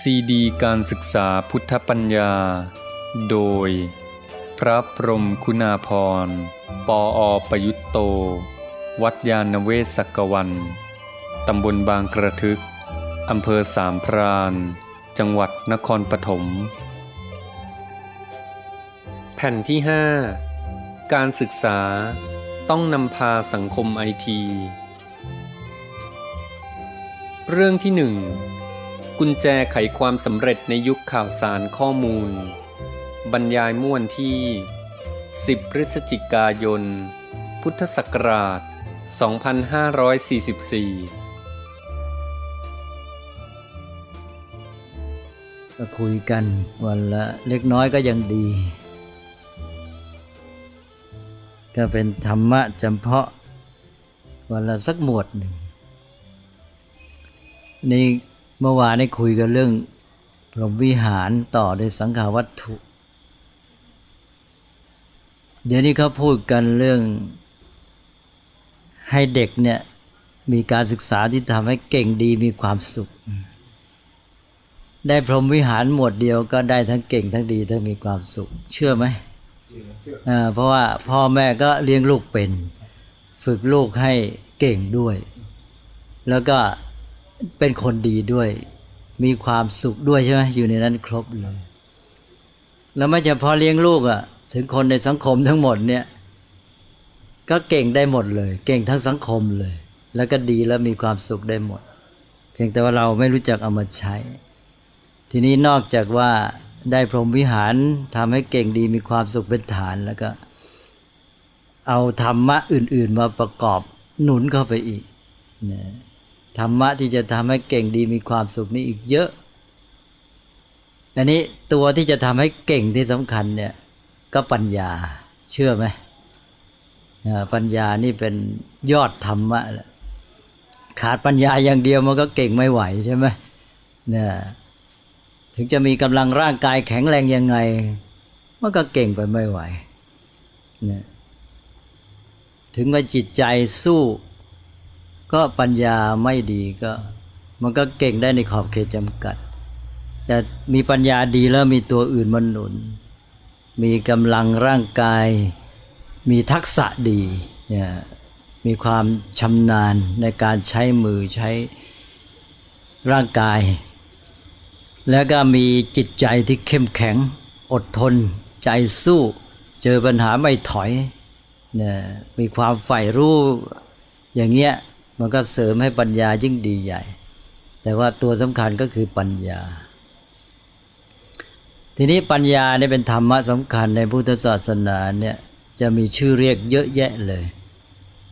ซีดีการศึกษาพุทธปัญญาโดยพระพรหมคุณาภรณ์ปอประยุตโตวัดยาณเวศกวันตำบลบางกระทึกอำเภอสามพรานจังหวัดนครปฐมแผ่นที่5การศึกษาต้องนำพาสังคมไอทีเรื่องที่1กุญแจไขความสำเร็จในยุคข่าวสารข้อมูลบรรยายเมื่อวันที่10พฤศจิกายนพุทธศักราช2544ก็คุยกันวันละเล็กน้อยก็ยังดีก็เป็นธรรมะจำเพาะวันละสักหมวดหนึ่งนี่เมื่อวานได้คุยกันเรื่องพรหมวิหารต่อด้วยสังขาวัตถุเดี๋ยวนี้เขาพูดกันเรื่องให้เด็กเนี่ยมีการศึกษาที่ทำให้เก่งดีมีความสุขได้พรหมวิหารหมวดเดียวก็ได้ทั้งเก่งทั้งดีทั้งมีความสุขเชื่อไหมเพราะว่าพ่อแม่ก็เลี้ยงลูกเป็นฝึกลูกให้เก่งด้วยแล้วก็เป็นคนดีด้วยมีความสุขด้วยใช่ไหมอยู่ในนั้นครบเลยแล้วไม่เฉพาะเลี้ยงลูกอ่ะถึงคนในสังคมทั้งหมดเนี่ยก็เก่งได้หมดเลยเก่งทั้งสังคมเลยแล้วก็ดีแล้วมีความสุขได้หมดเพียงแต่ว่าเราไม่รู้จักเอามาใช้ทีนี้นอกจากว่าได้พรหมวิหารทำให้เก่งดีมีความสุขเป็นฐานแล้วก็เอาธรรมะอื่นๆมาประกอบหนุนเข้าไปอีกเนี่ยธรรมะที่จะทำให้เก่งดีมีความสุขนี่อีกเยอะอันนี้ตัวที่จะทำให้เก่งที่สำคัญเนี่ยก็ปัญญาเชื่อไหมปัญญานี่เป็นยอดธรรมะขาดปัญญาอย่างเดียวมันก็เก่งไม่ไหวใช่ไหมเนี่ยถึงจะมีกำลังร่างกายแข็งแรงยังไงมันก็เก่งไปไม่ไหวเนี่ยถึงว่าจิตใจสู้ก็ปัญญาไม่ดีก็มันก็เก่งได้ในขอบเขตจำกัดแต่มีปัญญาดีแล้วมีตัวอื่นมาหนุนมีกำลังร่างกายมีทักษะดีเนี่ยมีความชำนาญในการใช้มือใช้ร่างกายแล้วก็มีจิตใจที่เข้มแข็งอดทนใจสู้เจอปัญหาไม่ถอยเนี่ยมีความใฝ่รู้อย่างเงี้ยมันก็เสริมให้ปัญญายิ่งดีใหญ่แต่ว่าตัวสำคัญก็คือปัญญาทีนี้ปัญญาเนี่ยเป็นธรรมะสำคัญในพุทธศาสนาเนี่ยจะมีชื่อเรียกเยอะแยะเลย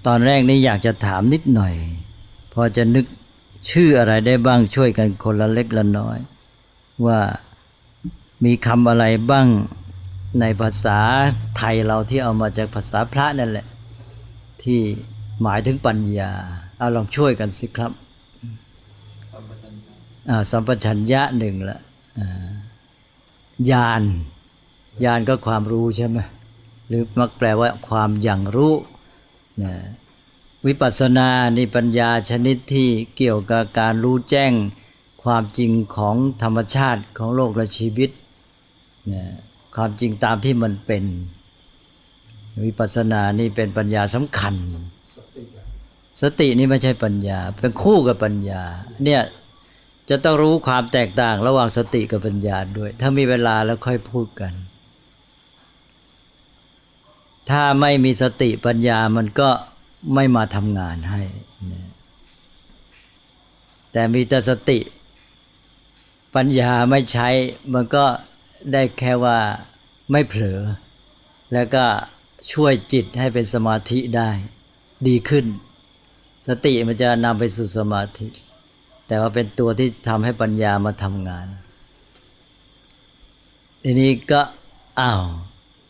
ตอนแรกนี่อยากจะถามนิดหน่อยพอจะนึกชื่ออะไรได้บ้างช่วยกันคนละเล็กละน้อยว่ามีคำอะไรบ้างในภาษาไทยเราที่เอามาจากภาษาพระนั่นแหละที่หมายถึงปัญญาเอาลองช่วยกันสิครับสัมปชัญญะหนึ่งละญาณก็ความรู้ใช่ไหมหรือมักแปลว่าความอย่างรู้วิปัสสนานี่ปัญญาชนิดที่เกี่ยวกับการรู้แจ้งความจริงของธรรมชาติของโลกและชีวิตความจริงตามที่มันเป็นวิปัสสนานี่เป็นปัญญาสำคัญสตินี่ไม่ใช่ปัญญาเป็นคู่กับปัญญาเนี่ยจะต้องรู้ความแตกต่างระหว่างสติกับปัญญาด้วยถ้ามีเวลาแล้วค่อยพูดกันถ้าไม่มีสติปัญญามันก็ไม่มาทำงานให้แต่มีแต่สติปัญญาไม่ใช้มันก็ได้แค่ว่าไม่เผลอแล้วก็ช่วยจิตให้เป็นสมาธิได้ดีขึ้นสติมันจะนำไปสู่สมาธิแต่ว่าเป็นตัวที่ทำให้ปัญญามาทำงานทีนี้ก็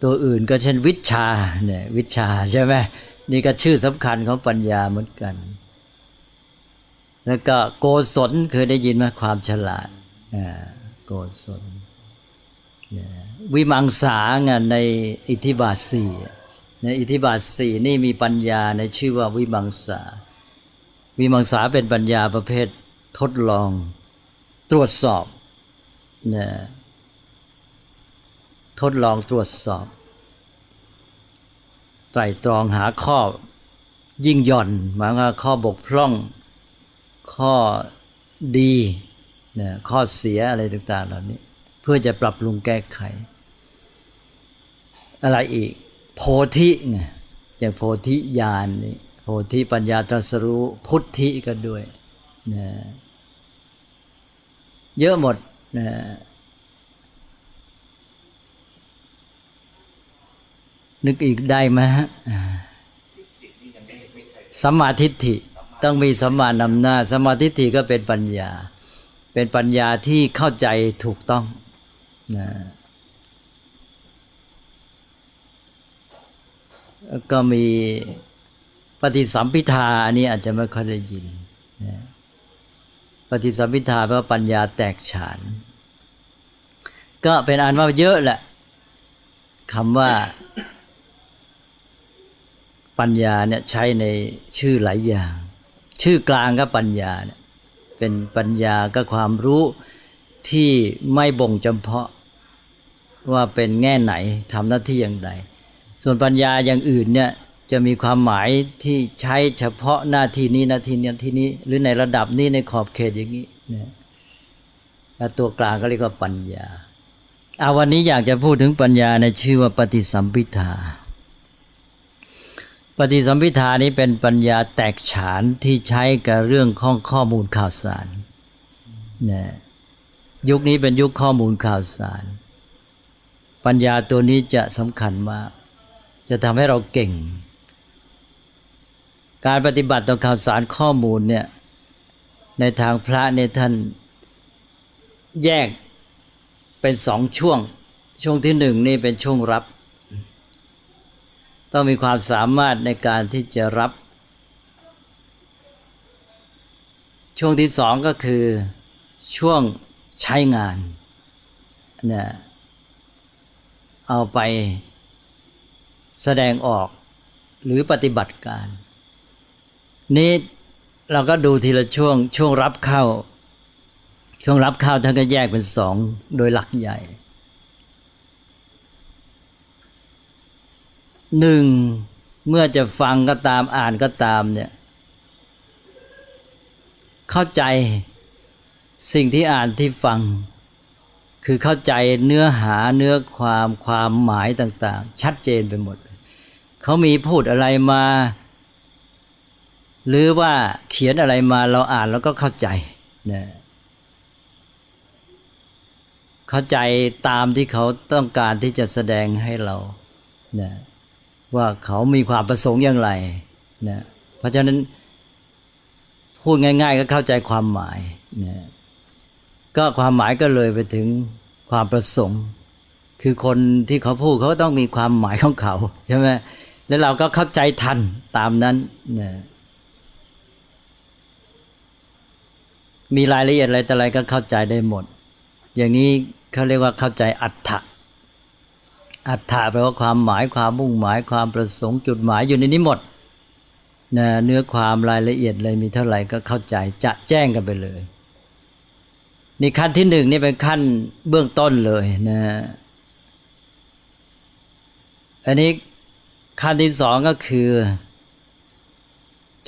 ตัวอื่นก็เช่นวิชชาเนี่ยวิชชาใช่ไหมนี่ก็ชื่อสำคัญของปัญญาเหมือนกันแล้วก็โกศลเคยได้ยินไหมความฉลาดโกศลวิมังสางานในอิทธิบาท4ในอิทธิบาท4นี่มีปัญญาในชื่อว่าวิมังสาเป็นปัญญาประเภททดลองตรวจสอบ นะทดลองตรวจสอบไตร่ตรองหาข้อยิ่งหย่อนหมายว่าข้อบกพร่องข้อดีนะข้อเสียอะไรต่างๆเหล่านี้เพื่อจะปรับปรุงแก้ไขอะไรอีกโพธิไงอย่างโพธิญาณนี่โพธิปัญญาตรัสรู้พุทธิก็ด้วยนะเยอะหมดนะนึกอีกได้ไหมฮะสัมมาทิฏฐิต้องมีสัมมานำหน้าสัมมาทิฏฐิก็เป็นปัญญาเป็นปัญญาที่เข้าใจถูกต้องนะก็มีปฏิสัมภิทาอันนี้อาจจะไม่ค่อยได้ยินนะปฏิสัมภิทาแปลว่าปัญญาแตกฉานก็เป็นอันว่าเยอะแหละคำว่าปัญญาเนี่ยใช้ในชื่อหลายอย่างชื่อกลางก็ปัญญาเนี่ยเป็นปัญญาก็ความรู้ที่ไม่บ่งจำเพาะว่าเป็นแง่ไหนทำหน้าที่อย่างไรส่วนปัญญาอย่างอื่นเนี่ยจะมีความหมายที่ใช้เฉพาะหน้าที่นี้หน้าที่นี้ที่นี้หรือในระดับนี้ในขอบเขตอย่างนี้นะแล้วตัวกลางก็เรียกว่าปัญญาวันนี้อยากจะพูดถึงปัญญาในชื่อว่าปฏิสัมภิทาปฏิสัมภิทานี้เป็นปัญญาแตกฉานที่ใช้กับเรื่องของข้อมูลข่าวสารนะยุคนี้เป็นยุคข้อมูลข่าวสารปัญญาตัวนี้จะสำคัญมากจะทำให้เราเก่งการปฏิบัติต่อข่าวสารข้อมูลเนี่ยในทางพระเนี่ยท่านแยกเป็นสองช่วงที่หนึ่งนี่เป็นช่วงรับต้องมีความสามารถในการที่จะรับช่วงที่สองก็คือช่วงใช้งานเนี่ยเอาไปแสดงออกหรือปฏิบัติการนี้เราก็ดูทีละช่วงรับเข้าท่านก็แยกเป็นสองโดยหลักใหญ่หนึ่งเมื่อจะฟังก็ตามอ่านก็ตามเนี่ยเข้าใจสิ่งที่อ่านที่ฟังคือเข้าใจเนื้อหาเนื้อความหมายต่างๆชัดเจนไปหมดเขามีพูดอะไรมาหรือว่าเขียนอะไรมาเราอ่านแล้วก็เข้าใจนะเข้าใจตามที่เขาต้องการที่จะแสดงให้เรานะว่าเขามีความประสงค์อย่างไรนะเพราะฉะนั้นพูดง่ายๆก็เข้าใจความหมายนะก็ความหมายก็เลยไปถึงความประสงค์คือคนที่เขาพูดเขาต้องมีความหมายของเขาใช่ไหมแล้วเราก็เข้าใจทันตามนั้นนะมีรายละเอียดอะไรแต่อะไรก็เข้าใจได้หมดอย่างนี้เขาเรียกว่าเข้าใจอัตถะแปลว่าความหมายความมุ่งหมายความประสงค์จุดหมายอยู่ในนี้หมดนะเนื้อความรายละเอียดอะไรมีเท่าไหร่ก็เข้าใจจะแจ้งกันไปเลยนี่ขั้นที่หนึ่งนี่เป็นขั้นเบื้องต้นเลยนะอันนี้ขั้นที่สองก็คือ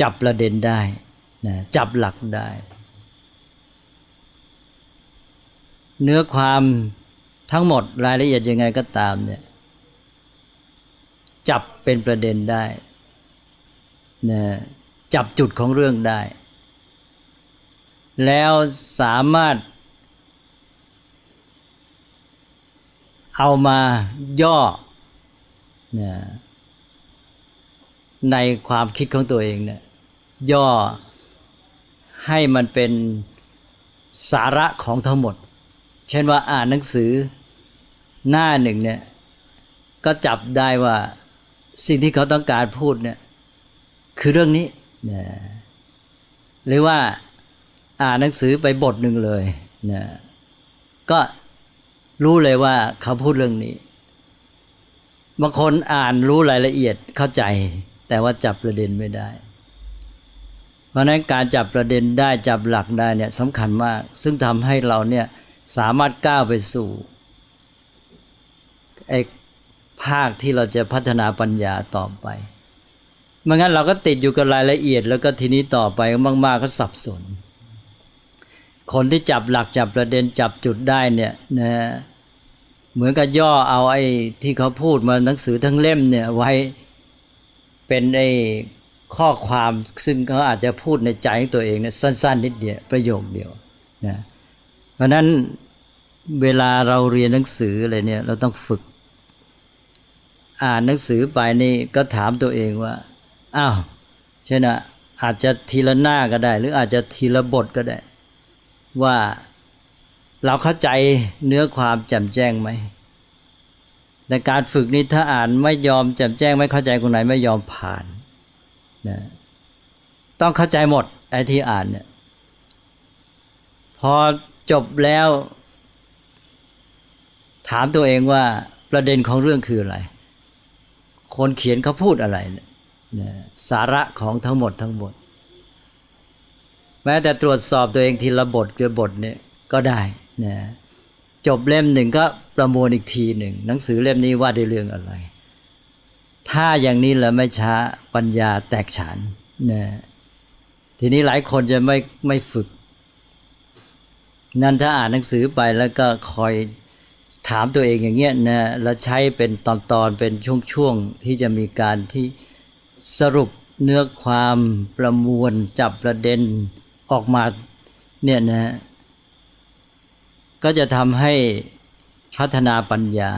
จับประเด็นได้นะจับหลักได้เนื้อความทั้งหมดรายละเอียดยังไงก็ตามเนี่ยจับเป็นประเด็นได้นะจับจุดของเรื่องได้แล้วสามารถเอามาย่อนะในความคิดของตัวเองเนี่ยย่อให้มันเป็นสาระของทั้งหมดเช่นว่าอ่านหนังสือหน้าหนึ่งเนี่ยก็จับได้ว่าสิ่งที่เขาต้องการพูดเนี่ยคือเรื่องนี้นะหรือว่าอ่านหนังสือไปบทหนึ่งเลยนะก็รู้เลยว่าเขาพูดเรื่องนี้บางคนอ่านรู้รายละเอียดเข้าใจแต่ว่าจับประเด็นไม่ได้เพราะฉะนั้นการจับประเด็นได้จับหลักได้เนี่ยสำคัญมากซึ่งทำให้เราเนี่ย สามารถก้าวไปสู่ไอ้ภาคที่เราจะพัฒนาปัญญาต่อไปไม่งั้นเราก็ติดอยู่กับรายละเอียดแล้วก็ทีนี้ต่อไปมากๆก็สับสนคนที่จับหลักจับประเด็นจับจุดได้เนี่ยนะเหมือนกับย่อเอาไอ้ที่เขาพูดมาหนังสือทั้งเล่มเนี่ยไว้เป็นไอ้ข้อความซึ่งเขาอาจจะพูดในใจของตัวเองเนี่ยสั้นๆนิดเดียวประโยคเดียวนะเพราะนั้นเวลาเราเรียนหนังสืออะไรเนี่ยเราต้องฝึกอ่านหนังสือไปนี่ก็ถามตัวเองว่าอ้าวใช่นะอาจจะทีละหน้าก็ได้หรืออาจจะทีละบทก็ได้ว่าเราเข้าใจเนื้อความแจ่มแจ้งไหมในการฝึกนี้ถ้าอ่านไม่ยอมแจ่มแจ้งไม่เข้าใจคนไหนไม่ยอมผ่านนะต้องเข้าใจหมดไอ้ที่อ่านเนี่ยพอจบแล้วถามตัวเองว่าประเด็นของเรื่องคืออะไรคนเขียนเขาพูดอะไรเนี่ยสาระของทั้งหมดแม้แต่ตรวจสอบตัวเองทีละบทคือบทเนี่ยก็ได้นะจบเล่มหนึ่งก็ประมวลอีกทีหนึ่งหนังสือเล่มนี้ว่าด้วยเรื่องอะไรถ้าอย่างนี้แหละไม่ช้าปัญญาแตกฉานนะทีนี้หลายคนจะไม่ฝึกนั่นถ้าอ่านหนังสือไปแล้วก็คอยถามตัวเองอย่างเงี้ยนะแล้วใช้เป็นตอนๆเป็นช่วงๆที่จะมีการที่สรุปเนื้อความประมวลจับประเด็นออกมาเนี่ยนะก็จะทำให้พัฒนาปัญญา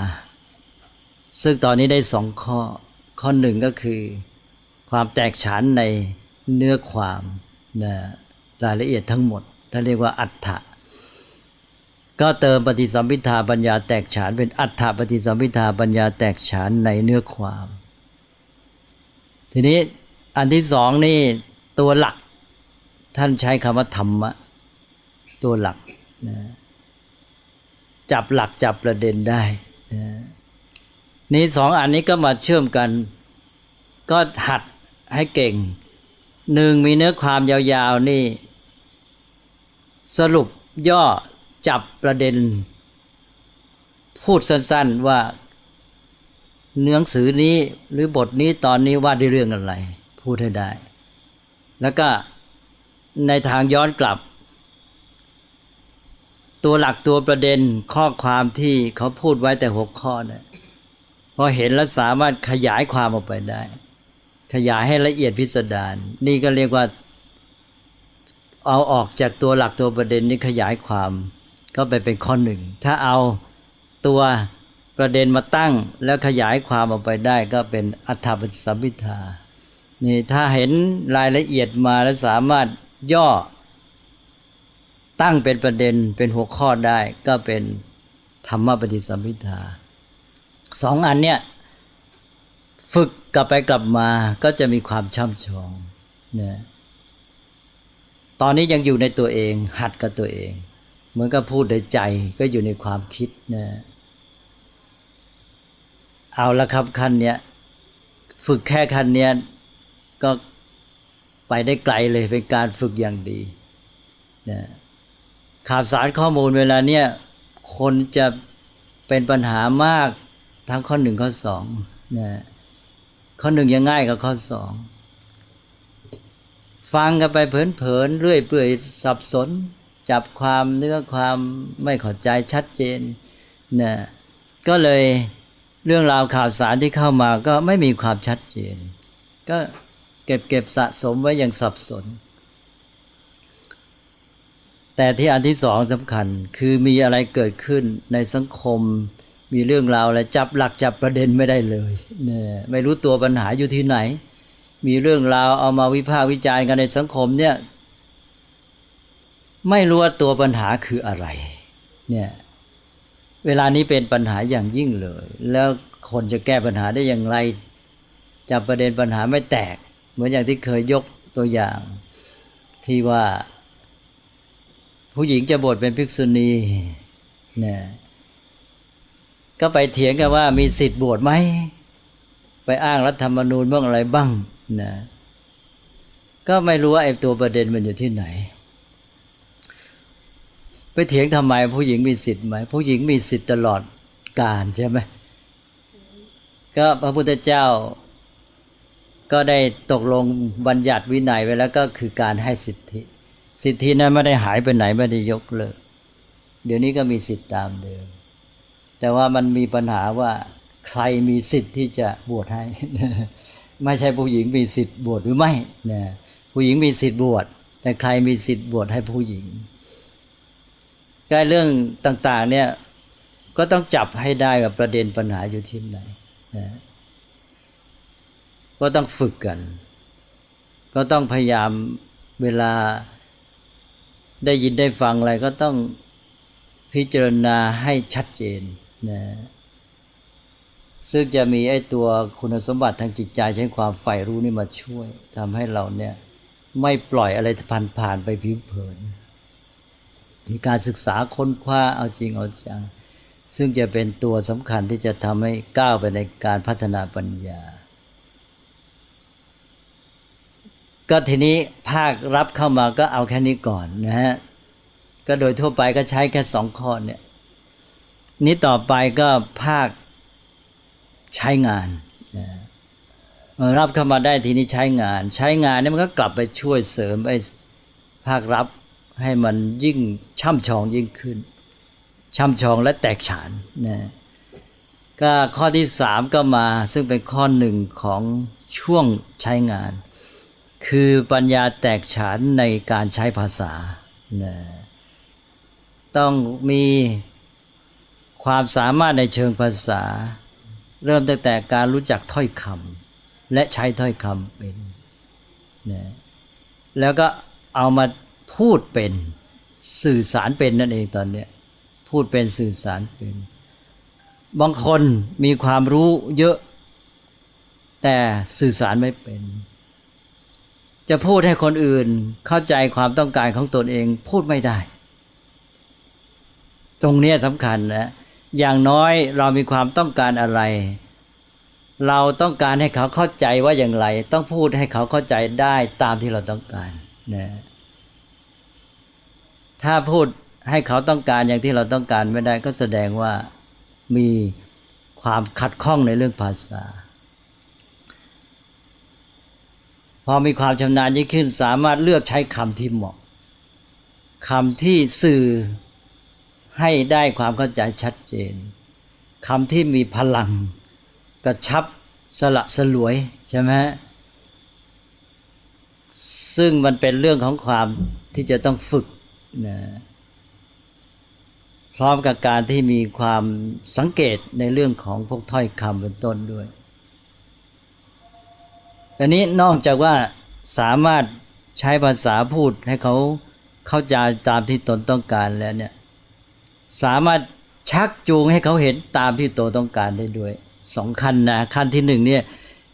ซึ่งตอนนี้ได้2ข้อหนึ่งก็คือความแตกฉานในเนื้อความนะรายละเอียดทั้งหมดท่านเรียกว่าอัฏฐะก็เติมปฏิสัมภิทาปัญญาแตกฉานเป็นอัฏฐปฏิสัมภิทาปัญญาแตกฉานในเนื้อความทีนี้อันที่สองนี่ตัวหลักท่านใช้คำว่าธรรมะตัวหลักนะจับหลักจับประเด็นได้นะนี่2อันนี้ก็มาเชื่อมกันก็หัดให้เก่ง1มีเนื้อความยาวๆนี่สรุปย่อจับประเด็นพูดสั้นๆว่าหนังสือนี้หรือบทนี้ตอนนี้ว่าด้วยเรื่องอะไรพูดให้ได้แล้วก็ในทางย้อนกลับตัวหลักตัวประเด็นข้อความที่เขาพูดไว้แต่6ข้อเนี่ยพอเห็นแล้วสามารถขยายความออกไปได้ขยายให้ละเอียดพิสดารนี่ก็เรียกว่าเอาออกจากตัวหลักตัวประเด็นนี้ขยายความก็ไปเป็นข้อหนึ่งถ้าเอาตัวประเด็นมาตั้งแล้วขยายความออกไปได้ก็เป็นอัฏฐปฏิสัมภิทานี่ถ้าเห็นรายละเอียดมาแล้วสามารถย่อตั้งเป็นประเด็นเป็นหัวข้อได้ก็เป็นธรรมปฏิสัมภิทา2อันเนี้ยฝึกกลับไปกลับมาก็จะมีความช่ำชองนะตอนนี้ยังอยู่ในตัวเองหัดกับตัวเองเหมือนกับพูดในใจก็อยู่ในความคิดนะเอาละครับขั้นเนี้ยฝึกแค่ขั้นเนี้ยก็ไปได้ไกลเลยเป็นการฝึกอย่างดีนะข่าวสารข้อมูลเวลาเนี้ยคนจะเป็นปัญหามากทั้งข้อ1ข้อ2นะข้อ1ยังง่ายกว่าข้อ2ฟังกันไปเผลอๆเรื่อยเปื่อยสับสนจับความเนื้อความไม่เข้าใจชัดเจนนะก็เลยเรื่องราวข่าวสารที่เข้ามาก็ไม่มีความชัดเจนก็เก็บสะสมไว้อย่างสับสนแต่ที่อันที่2สำคัญคือมีอะไรเกิดขึ้นในสังคมมีเรื่องราวอะไรจับหลักจับประเด็นไม่ได้เลยเนี่ยไม่รู้ตัวปัญหาอยู่ที่ไหนมีเรื่องราวเอามาวิพากษ์วิจารณ์กันในสังคมเนี่ยไม่รู้ว่าตัวปัญหาคืออะไรเนี่ยเวลานี้เป็นปัญหาอย่างยิ่งเลยแล้วคนจะแก้ปัญหาได้อย่างไรจับประเด็นปัญหาไม่แตกเหมือนอย่างที่เคยยกตัวอย่างที่ว่าผู้หญิงจะบวชเป็นภิกษุณีเนี่ยก็ไปเถียงกันว่ามีสิทธิ์บวชไหมไปอ้างรัฐธรรมนูญบ้างอะไรบ้างนะก็ไม่รู้ว่าไอ้ตัวประเด็นมันอยู่ที่ไหน ไปเถียงทำไมผู้หญิงมีสิทธิ์ไหมผู้หญิงมีสิทธิ์ตลอดกาลใช่ไหมก็พระพุทธเจ้าก็ได้ตกลงบัญญัติวินัยไว้แล้วก็คือการให้สิทธิสิทธินั้นไม่ได้หายไปไหนไม่ได้ยกเลิกเดี๋ยวนี้ก็มีสิทธิตามเดิมแต่ว่ามันมีปัญหาว่าใครมีสิทธิ์ที่จะบวชให้ ไม่ใช่ผู้หญิงมีสิทธิ์บวชหรือไม่นะผู้หญิงมีสิทธิ์บวชแต่ใครมีสิทธิ์บวชให้ผู้หญิงก็เรื่องต่างๆเนี่ยก็ต้องจับให้ได้กับประเด็นปัญหาอยู่ที่ไหนนะก็ต้องฝึกกันก็ต้องพยายามเวลาได้ยินได้ฟังอะไรก็ต้องพิจารณาให้ชัดเจนนะซึ่งจะมีไอ้ตัวคุณสมบัติทางจิตใจใช้ความใฝ่รู้นี่มาช่วยทำให้เราเนี่ยไม่ปล่อยอะไรผ่านไปผิวเผินมีการศึกษาค้นคว้าเอาจริงเอาจังซึ่งจะเป็นตัวสำคัญที่จะทำให้ก้าวไปในการพัฒนาปัญญาก็ทีนี้ภาครับเข้ามาก็เอาแค่นี้ก่อนนะฮะก็โดยทั่วไปก็ใช้แค่2 ข้อเนี่ยนี้ต่อไปก็ภาคใช้งานรับเข้ามาได้ทีนี้ใช้งานเนี่ยมันก็กลับไปช่วยเสริมไอ้ภาครับให้มันยิ่งช่ำชองยิ่งขึ้นช่ำชองและแตกฉานนะก็ข้อที่3ก็มาซึ่งเป็นข้อ1ของช่วงใช้งานคือปัญญาแตกฉานในการใช้ภาษานะต้องมีความสามารถในเชิงภาษาเริ่มตั้งแต่การรู้จักถ้อยคำและใช้ถ้อยคำเป็นนะแล้วก็เอามาพูดเป็นสื่อสารเป็นนั่นเองตอนนี้พูดเป็นสื่อสารเป็นบางคนมีความรู้เยอะแต่สื่อสารไม่เป็นจะพูดให้คนอื่นเข้าใจความต้องการของตนเองพูดไม่ได้ตรงนี้สำคัญนะอย่างน้อยเรามีความต้องการอะไรเราต้องการให้เขาเข้าใจว่าอย่างไรต้องพูดให้เขาเข้าใจได้ตามที่เราต้องการนะถ้าพูดให้เขาต้องการอย่างที่เราต้องการไม่ได้ก็แสดงว่ามีความขัดข้องในเรื่องภาษาพอมีความชำนาญยิ่งขึ้นสามารถเลือกใช้คำที่เหมาะคำที่สื่อให้ได้ความเข้าใจชัดเจนคำที่มีพลังกระชับสละสลวยใช่ไหมซึ่งมันเป็นเรื่องของความที่จะต้องฝึกนะพร้อมกับการที่มีความสังเกตในเรื่องของพวกถ้อยคำเป็นต้นด้วยอันนี้นอกจากว่าสามารถใช้ภาษาพูดให้เขาเข้าใจตามที่ตนต้องการแล้วเนี่ยสามารถชักจูงให้เขาเห็นตามที่ตัวต้องการได้ด้วย2 ขั้นนะขั้นที่1เนี่ย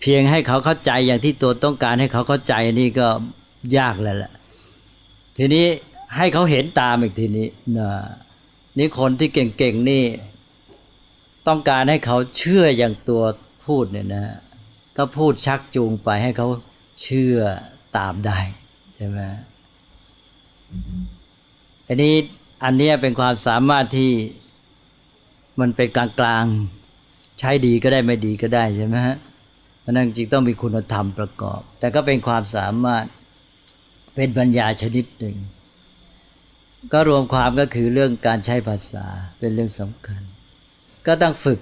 เพียงให้เขาเข้าใจอย่างที่ตัวต้องการให้เขาเข้าใจนี่ก็ยากแล้วล่ะทีนี้ให้เขาเห็นตามอีกทีนี้นะนี่คนที่เก่งๆนี่ต้องการให้เขาเชื่ออย่างตัวพูดเนี่ยนะก็พูดชักจูงไปให้เขาเชื่อตามได้ใช่ไหมอันนี้เป็นความสามารถที่มันเป็นกลางๆใช้ดีก็ได้ไม่ดีก็ได้ใช่ไหมฮะเพราะนั้นจริงต้องมีคุณธรรมประกอบแต่ก็เป็นความสามารถเป็นปัญญาชนิดหนึ่งก็รวมความก็คือเรื่องการใช้ภาษาเป็นเรื่องสำคัญก็ต้องฝึก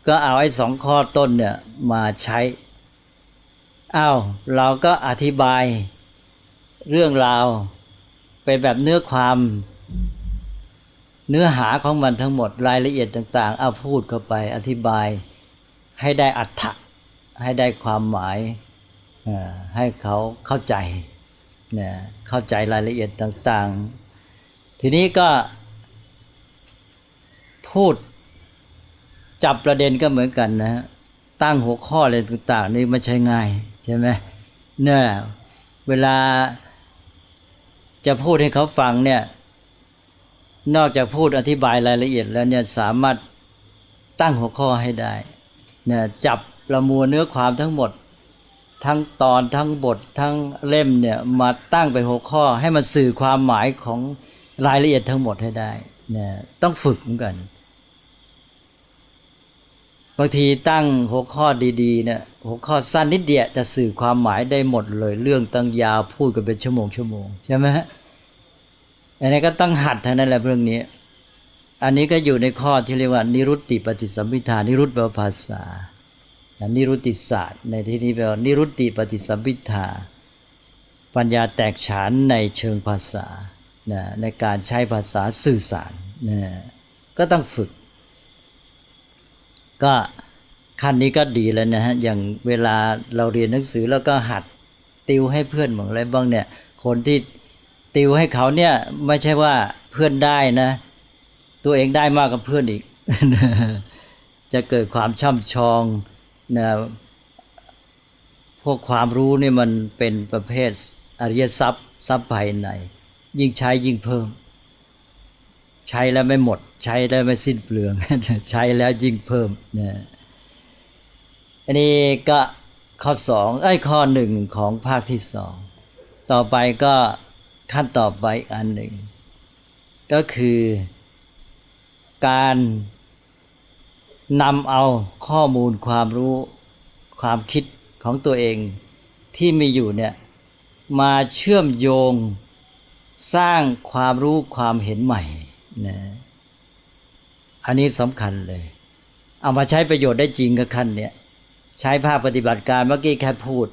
ก็เอาไอ้2 ข้อต้นเนี่ยมาใช้เราก็อธิบายเรื่องราวเป็นแบบเนื้อความเนื้อหาของมันทั้งหมดรายละเอียดต่างๆพูดเข้าไปอธิบายให้ได้อรรถะให้ได้ความหมายให้เขาเข้าใจเข้าใจรายละเอียดต่างๆทีนี้ก็พูดจับประเด็นก็เหมือนกันนะตั้งหัวข้ออะไรต่างๆนี่ไม่ใช่ง่ายใช่ไหมเนี่ยเวลาจะพูดให้เขาฟังเนี่ยนอกจากพูดอธิบายรายละเอียดแล้วเนี่ยสามารถตั้งหัวข้อให้ได้เนี่ยจับประมวลเนื้อความทั้งหมดทั้งตอนทั้งบททั้งเล่มเนี่ยมาตั้งเป็นหัวข้อให้มันสื่อความหมายของ รายละเอียดทั้งหมดให้ได้นะต้องฝึกเหมือนกันบางทีตั้งหัวข้อดีๆเนี่ยหัวข้อสั้นนิดเดียวจะสื่อความหมายได้หมดเลยเรื่องตั้งยาวพูดกันเป็นชั่วโมงใช่ไหมฮะอันนี้ก็ต้องหัดทั้งนั้นแหละเรื่องนี้อันนี้ก็อยู่ในข้อที่เรียกว่านิรุตติปฏิสัมภิทานิรุตแปลว่าภาษานิรุตติศาสตร์ในที่นี้แปลว่านิรุตติปฏิสัมภิทาปัญญาแตกฉานในเชิงภาษาในการใช้ภาษาสื่อสารก็ต้องฝึกก็ขั้นนี้ก็ดีแล้วนะฮะอย่างเวลาเราเรียนหนังสือแล้วก็หัดติวให้เพื่อนบ้างอะไรบ้างเนี่ยคนที่ติวให้เขาเนี่ยไม่ใช่ว่าเพื่อนได้นะตัวเองได้มากกว่าเพื่อนอีก จะเกิดความช่ำชองนะพวกความรู้นี่มันเป็นประเภทอริยทรัพย์ภายในยิ่งใช้ยิ่งเพิ่มใช้แล้วไม่หมดใช้แล้วไม่สิ้นเปลือง ใช้แล้วยิ่งเพิ่มนะอันนี้ก็ข้อข้อหนึ่งของภาคที่สองต่อไปก็ขั้นต่อไปอันหนึ่งก็คือการนำเอาข้อมูลความรู้ความคิดของตัวเองที่มีอยู่เนี่ยมาเชื่อมโยงสร้างความรู้ความเห็นใหม่นะอันนี้สำคัญเลยเอามาใช้ประโยชน์ได้จริงกับขั้นเนี่ยใช้ภาคปฏิบัติการเมื่อกี้แค่พูด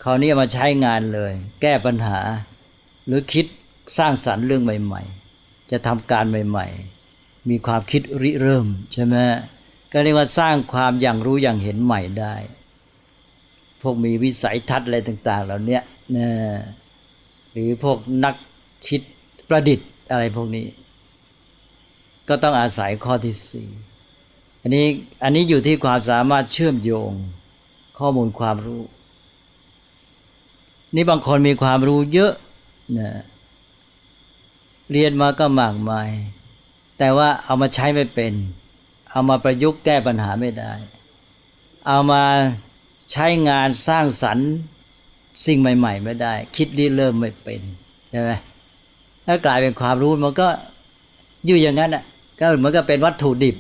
คราวนี้เอามาใช้งานเลยแก้ปัญหาหรือคิดสร้างสรรค์เรื่องใหม่ๆจะทำการใหม่ๆมีความคิดริเริ่มใช่ไหมก็เรียกว่าสร้างความอย่างรู้อย่างเห็นใหม่ได้พวกมีวิสัยทัศน์อะไรต่างๆเหล่านี้นะหรือพวกนักคิดประดิษฐ์อะไรพวกนี้ก็ต้องอาศัยข้อที่สี่อันนี้อยู่ที่ความสามารถเชื่อมโยงข้อมูลความรู้นี่บางคนมีความรู้เยอะนะเรียนมาก็มากมายแต่ว่าเอามาใช้ไม่เป็นเอามาประยุกต์แก้ปัญหาไม่ได้เอามาใช้งานสร้างสรรค์สิ่งใหม่ๆไม่ได้คิดริเริ่มไม่เป็นใช่ไหมถ้ากลายเป็นความรู้มันก็อยู่อย่างนั้นอ่ะก็เหมือนกับเป็นวัตถุดิบ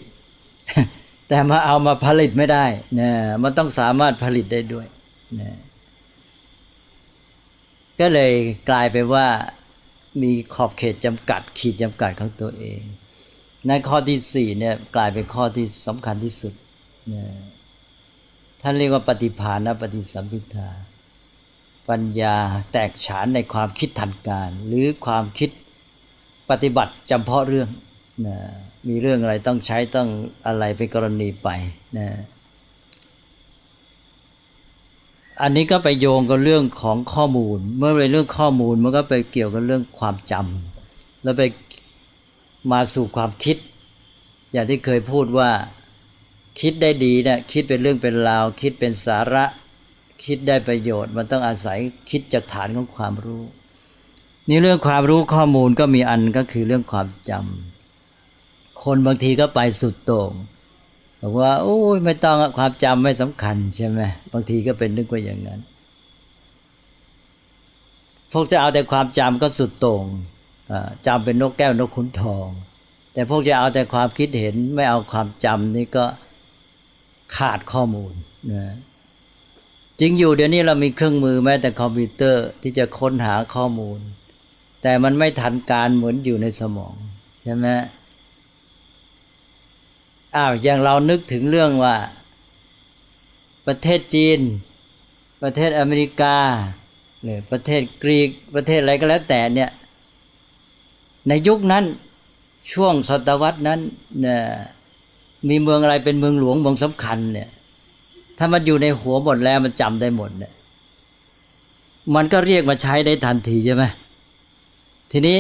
แต่มาเอามาผลิตไม่ได้นะมันต้องสามารถผลิตได้ด้วยนะก็เลยกลายเป็นว่ามีขอบเขตจำกัดขีดจำกัดของตัวเองในข้อที่สี่เนี่ยกลายเป็นข้อที่สำคัญที่สุดนะท่านเรียกว่าปฏิภาณปฏิสัมภิทาปัญญาแตกฉานในความคิดทันการหรือความคิดปฏิบัติจำเพาะเรื่องนะมีเรื่องอะไรต้องใช้ต้องอะไรเป็นกรณีไปนะอันนี้ก็ไปโยงกับเรื่องของข้อมูลเมื่อเป็นเรื่องข้อมูลมันก็ไปเกี่ยวกับเรื่องความจำแล้วไปมาสู่ความคิดอย่างที่เคยพูดว่าคิดได้ดีเนี่ยคิดเป็นเรื่องเป็นราวคิดเป็นสาระคิดได้ประโยชน์มันต้องอาศัยคิดจากฐานของความรู้นี่เรื่องความรู้ข้อมูลก็มีอันก็คือเรื่องความจำคนบางทีก็ไปสุดโต่งบอกว่าโอ้ยไม่ต้องความจำไม่สำคัญใช่ไหมบางทีก็เป็นนึกว่าอย่างนั้นพวกจะเอาแต่ความจำก็สุดโต่งจำเป็นนกแก้วนกขุนทองแต่พวกจะเอาแต่ความคิดเห็นไม่เอาความจำนี่ก็ขาดข้อมูลนะจริงอยู่เดี๋ยวนี้เรามีเครื่องมือแม้แต่คอมพิวเตอร์ที่จะค้นหาข้อมูลแต่มันไม่ทันการเหมือนอยู่ในสมองใช่ไหมอย่างเรานึกถึงเรื่องว่าประเทศจีนประเทศอเมริกาหรือประเทศกรีกประเทศอะไรก็แล้วแต่เนี่ยในยุคนั้นช่วงศตวรรษนั้นเนี่ยมีเมืองอะไรเป็นเมืองหลวงเมืองสำคัญเนี่ยถ้ามันอยู่ในหัวหมดแล้วมันจำได้หมดเนี่ยมันก็เรียกมาใช้ได้ทันทีใช่ไหมทีนี้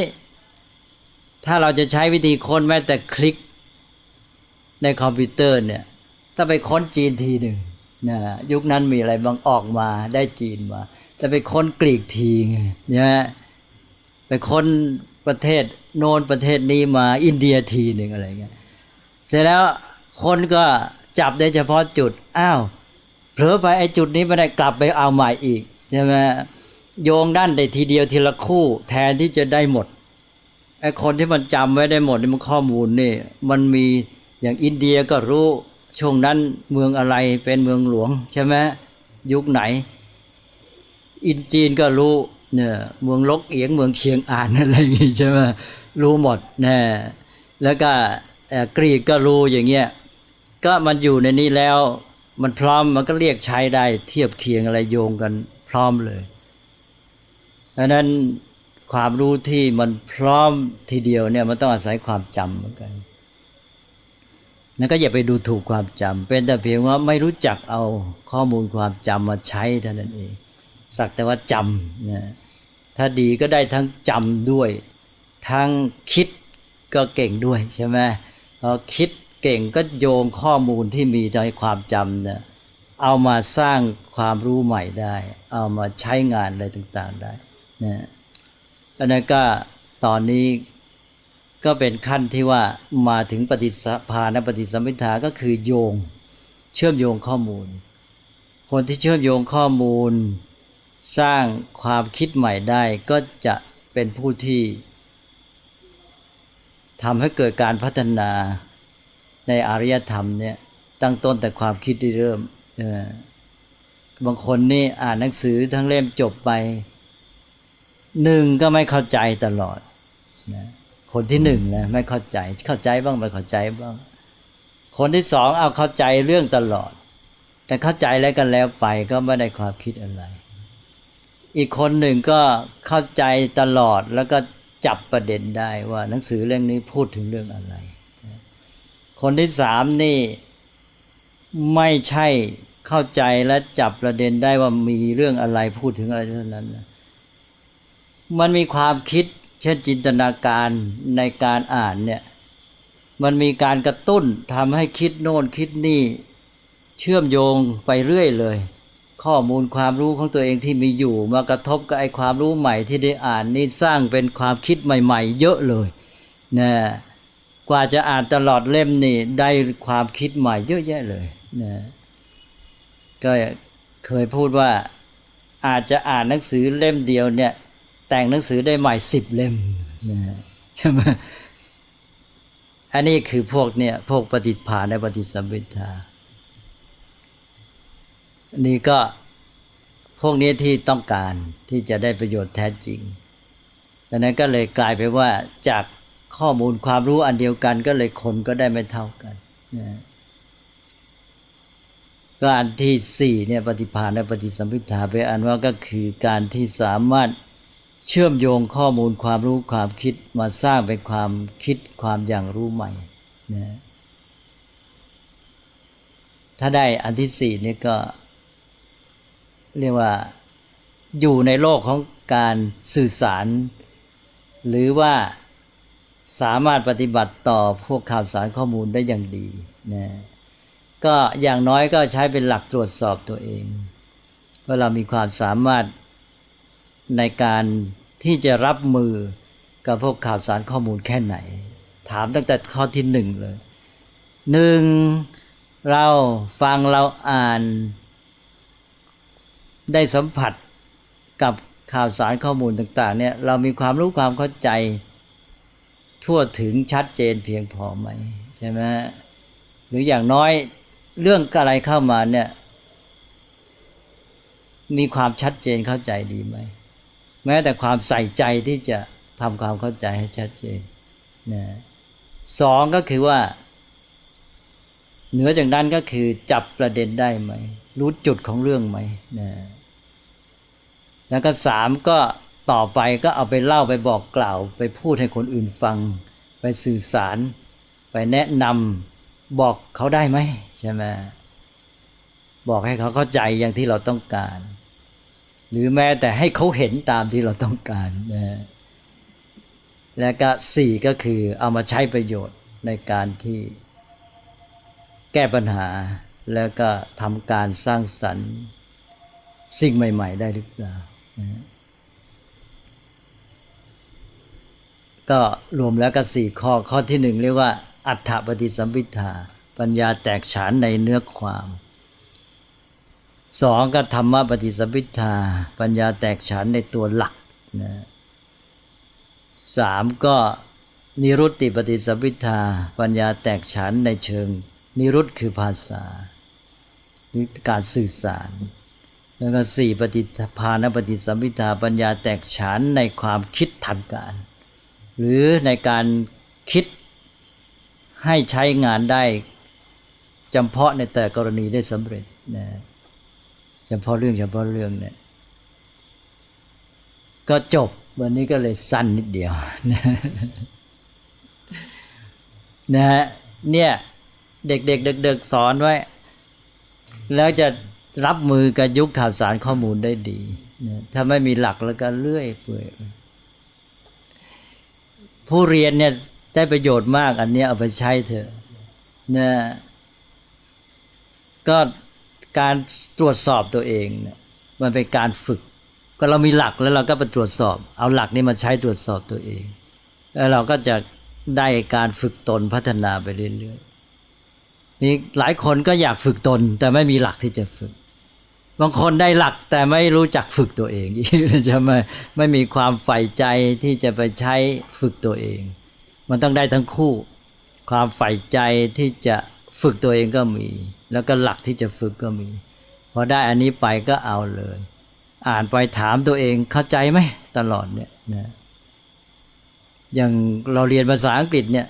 ถ้าเราจะใช้วิธีค้นแม้แต่คลิกในคอมพิวเตอร์เนี่ยถ้าไปค้นจีนทีหนึ่งนะยุคนั้นมีอะไรบางออกมาได้จีนมาแต่ไปค้นกรีกทีไงนะไปค้นประเทศโน้นประเทศนี้มาอินเดียทีหนึ่งอะไรเงี้ยเสร็จแล้วคนก็จับได้เฉพาะจุดเผลอไปไอ้จุดนี้ไม่ได้กลับไปเอาใหม่อีกใช่ไหมโยงด้านได้ทีเดียวทีละคู่แทนที่จะได้หมด ไอ้คนที่มันจำไว้ได้หมดนี่มันข้อมูลนี่มันมีอย่างอินเดียก็รู้ช่วงนั้นเมืองอะไรเป็นเมืองหลวงใช่ไหมยุคไหนอินจีนก็รู้เนี่ยเมืองลกเอียงเมืองเชียงอ่านอะไรอย่างงี้ใช่ไหมรู้หมดนะแล้วก็กรีกก็รู้อย่างเงี้ยก็มันอยู่ในนี้แล้วมันพร้อมมันก็เรียกใช้ได้เทียบเคียงอะไรโยงกันพร้อมเลยดังนั้นความรู้ที่มันพร้อมทีเดียวเนี่ยมันต้องอาศัยความจำเหมือนกันนั่นก็อย่าไปดูถูกความจำเป็นแต่เพียงว่าไม่รู้จักเอาข้อมูลความจำมาใช้เท่านั้นเองสักแต่ว่าจำนะถ้าดีก็ได้ทั้งจำด้วยทั้งคิดก็เก่งด้วยใช่ไหมพอคิดเก่งก็โยงข้อมูลที่มีในความจำเนี่ยเอามาสร้างความรู้ใหม่ได้เอามาใช้งานอะไรต่างๆได้นะอันนั้นก็ตอนนี้ก็เป็นขั้นที่ว่ามาถึงปฏิภาณปฏิสัมภิทาก็คือโยงเชื่อมโยงข้อมูลคนที่เชื่อมโยงข้อมูลสร้างความคิดใหม่ได้ก็จะเป็นผู้ที่ทำให้เกิดการพัฒนาในอารยธรรมเนี่ยตั้งต้นแต่ความคิดที่เริ่มบางคนนี่อ่านหนังสือทั้งเล่มจบไปหนึ่งก็ไม่เข้าใจตลอดนะคนที่หนึ่งนะไม่เข้าใจบ้างไม่เข้าใจบ้างคนที่สองเอาเข้าใจเรื่องตลอดแต่เข้าใจแล้วกันแล้วไปก็ไม่ได้ความคิดอะไรอีกคนหนึ่งก็เข้าใจตลอดแล้วก็จับประเด็นได้ว่าหนังสือเรื่องนี้พูดถึงเรื่องอะไรคนที่สามนี่ไม่ใช่เข้าใจและจับประเด็นได้ว่ามีเรื่องอะไรพูดถึงอะไรเท่านั้นมันมีความคิดเช่นจินตนาการในการอ่านเนี่ยมันมีการกระตุ้นทำให้คิดโน่นคิดนี่เชื่อมโยงไปเรื่อยเลยข้อมูลความรู้ของตัวเองที่มีอยู่มากระทบกับไอ้ความรู้ใหม่ที่ได้อ่านนี่สร้างเป็นความคิดใหม่ๆเยอะเลยนะกว่าจะอ่านตลอดเล่มนี่ได้ความคิดใหม่เยอะแยะเลยนะก็เคยพูดว่าอาจจะอ่านหนังสือเล่มเดียวเนี่ยแต่งหนังสือได้ใหม่10 เล่มนะใช่ไหมอันนี้คือพวกเนี่ยพวกปฏิภาณและปฏิสัมภิทานี่ก็พวกนี้ที่ต้องการที่จะได้ประโยชน์แท้จริงดังนั้นก็เลยกลายไปว่าจากข้อมูลความรู้อันเดียวกันก็เลยคนก็ได้ไม่เท่ากันนะก็อันที่สี่เนี่ยปฏิภาณและปฏิสัมภิทาไปอันว่าก็คือการที่สามารถเชื่อมโยงข้อมูลความรู้ความคิดมาสร้างเป็นความคิดความอย่างรู้ใหม่นะถ้าได้อันที่สี่นี่ก็เรียกว่าอยู่ในโลกของการสื่อสารหรือว่าสามารถปฏิบัติต่อพวกข่าวสารข้อมูลได้อย่างดีนะก็อย่างน้อยก็ใช้เป็นหลักตรวจสอบตัวเองว่าเรามีความสามารถในการที่จะรับมือกับพวกข่าวสารข้อมูลแค่ไหนถามตั้งแต่ข้อที่หนึ่งเลยหนึ่งเราฟังเราอ่านได้สัมผัสกับข่าวสารข้อมูลต่างๆเนี่ยเรามีความรู้ความเข้าใจทั่วถึงชัดเจนเพียงพอไหมใช่ไหมหรืออย่างน้อยเรื่องอะไรเข้ามาเนี่ยมีความชัดเจนเข้าใจดีไหมแม้แต่ความใส่ใจที่จะทำความเข้าใจให้ชัดเจนนะสองก็คือว่าเหนือจากนั้นก็คือจับประเด็นได้ไหมรู้จุดของเรื่องไหมนะแล้วก็สามก็ต่อไปก็เอาไปเล่าไปบอกกล่าวไปพูดให้คนอื่นฟังไปสื่อสารไปแนะนำบอกเขาได้ไหมใช่ไหมบอกให้เขาเข้าใจอย่างที่เราต้องการหรือแม้แต่ให้เขาเห็นตามที่เราต้องการนะแล้วก็สี่ก็คือเอามาใช้ประโยชน์ในการที่แก้ปัญหาแล้วก็ทำการสร้างสรรค์สิ่งใหม่ๆได้หรือเปล่านะก็รวมแล้วก็4ข้อที่1เรียกว่าอัฏฐปฏิสัมภิทาปัญญาแตกฉานในเนื้อความ2ก็ธรรมปฏิสัมภิทาปัญญาแตกฉานในตัวหลักนะ3ก็ นิรุตติปฏิสัมภิทาปัญญาแตกฉานในเชิงนิรุตคือภาษาการสื่อสารแล้วก็สี่ปฏิภาณปฏิสัมภิทาปัญญาแตกฉานในความคิดทันการหรือในการคิดให้ใช้งานได้จำเพาะในแต่กรณีได้สำเร็จนะเฉพาะเรื่องเนี่ยก็จบวันนี้ก็เลยสั้นนิดเดียวนะฮะเนี่ยเด็กๆเด็กๆสอนไว้แล้วจะรับมือกับยุคข่าวสารข้อมูลได้ดีนะถ้าไม่มีหลักแล้วก็เลื่อยเปื่อยผู้เรียนเนี่ยได้ประโยชน์มากอันนี้เอาไปใช้เถอะนะก็การตรวจสอบตัวเองเนี่ยมันเป็นการฝึกก็เรามีหลักแล้วเราก็ไปตรวจสอบเอาหลักนี้มาใช้ตรวจสอบตัวเองแล้วเราก็จะได้การฝึกตนพัฒนาไปเรื่อยๆนี่หลายคนก็อยากฝึกตนแต่ไม่มีหลักที่จะฝึกบางคนได้หลักแต่ไม่รู้จักฝึกตัวเองจะไม่มีความใฝ่ใจที่จะไปใช้ฝึกตัวเองมันต้องได้ทั้งคู่ความใฝ่ใจที่จะฝึกตัวเองก็มีแล้วก็หลักที่จะฝึกก็มีพอได้อันนี้ไปก็เอาเลยอ่านไปถามตัวเองเข้าใจไหมตลอดเนี่ยนะอย่างเราเรียนภาษาอังกฤษเนี่ย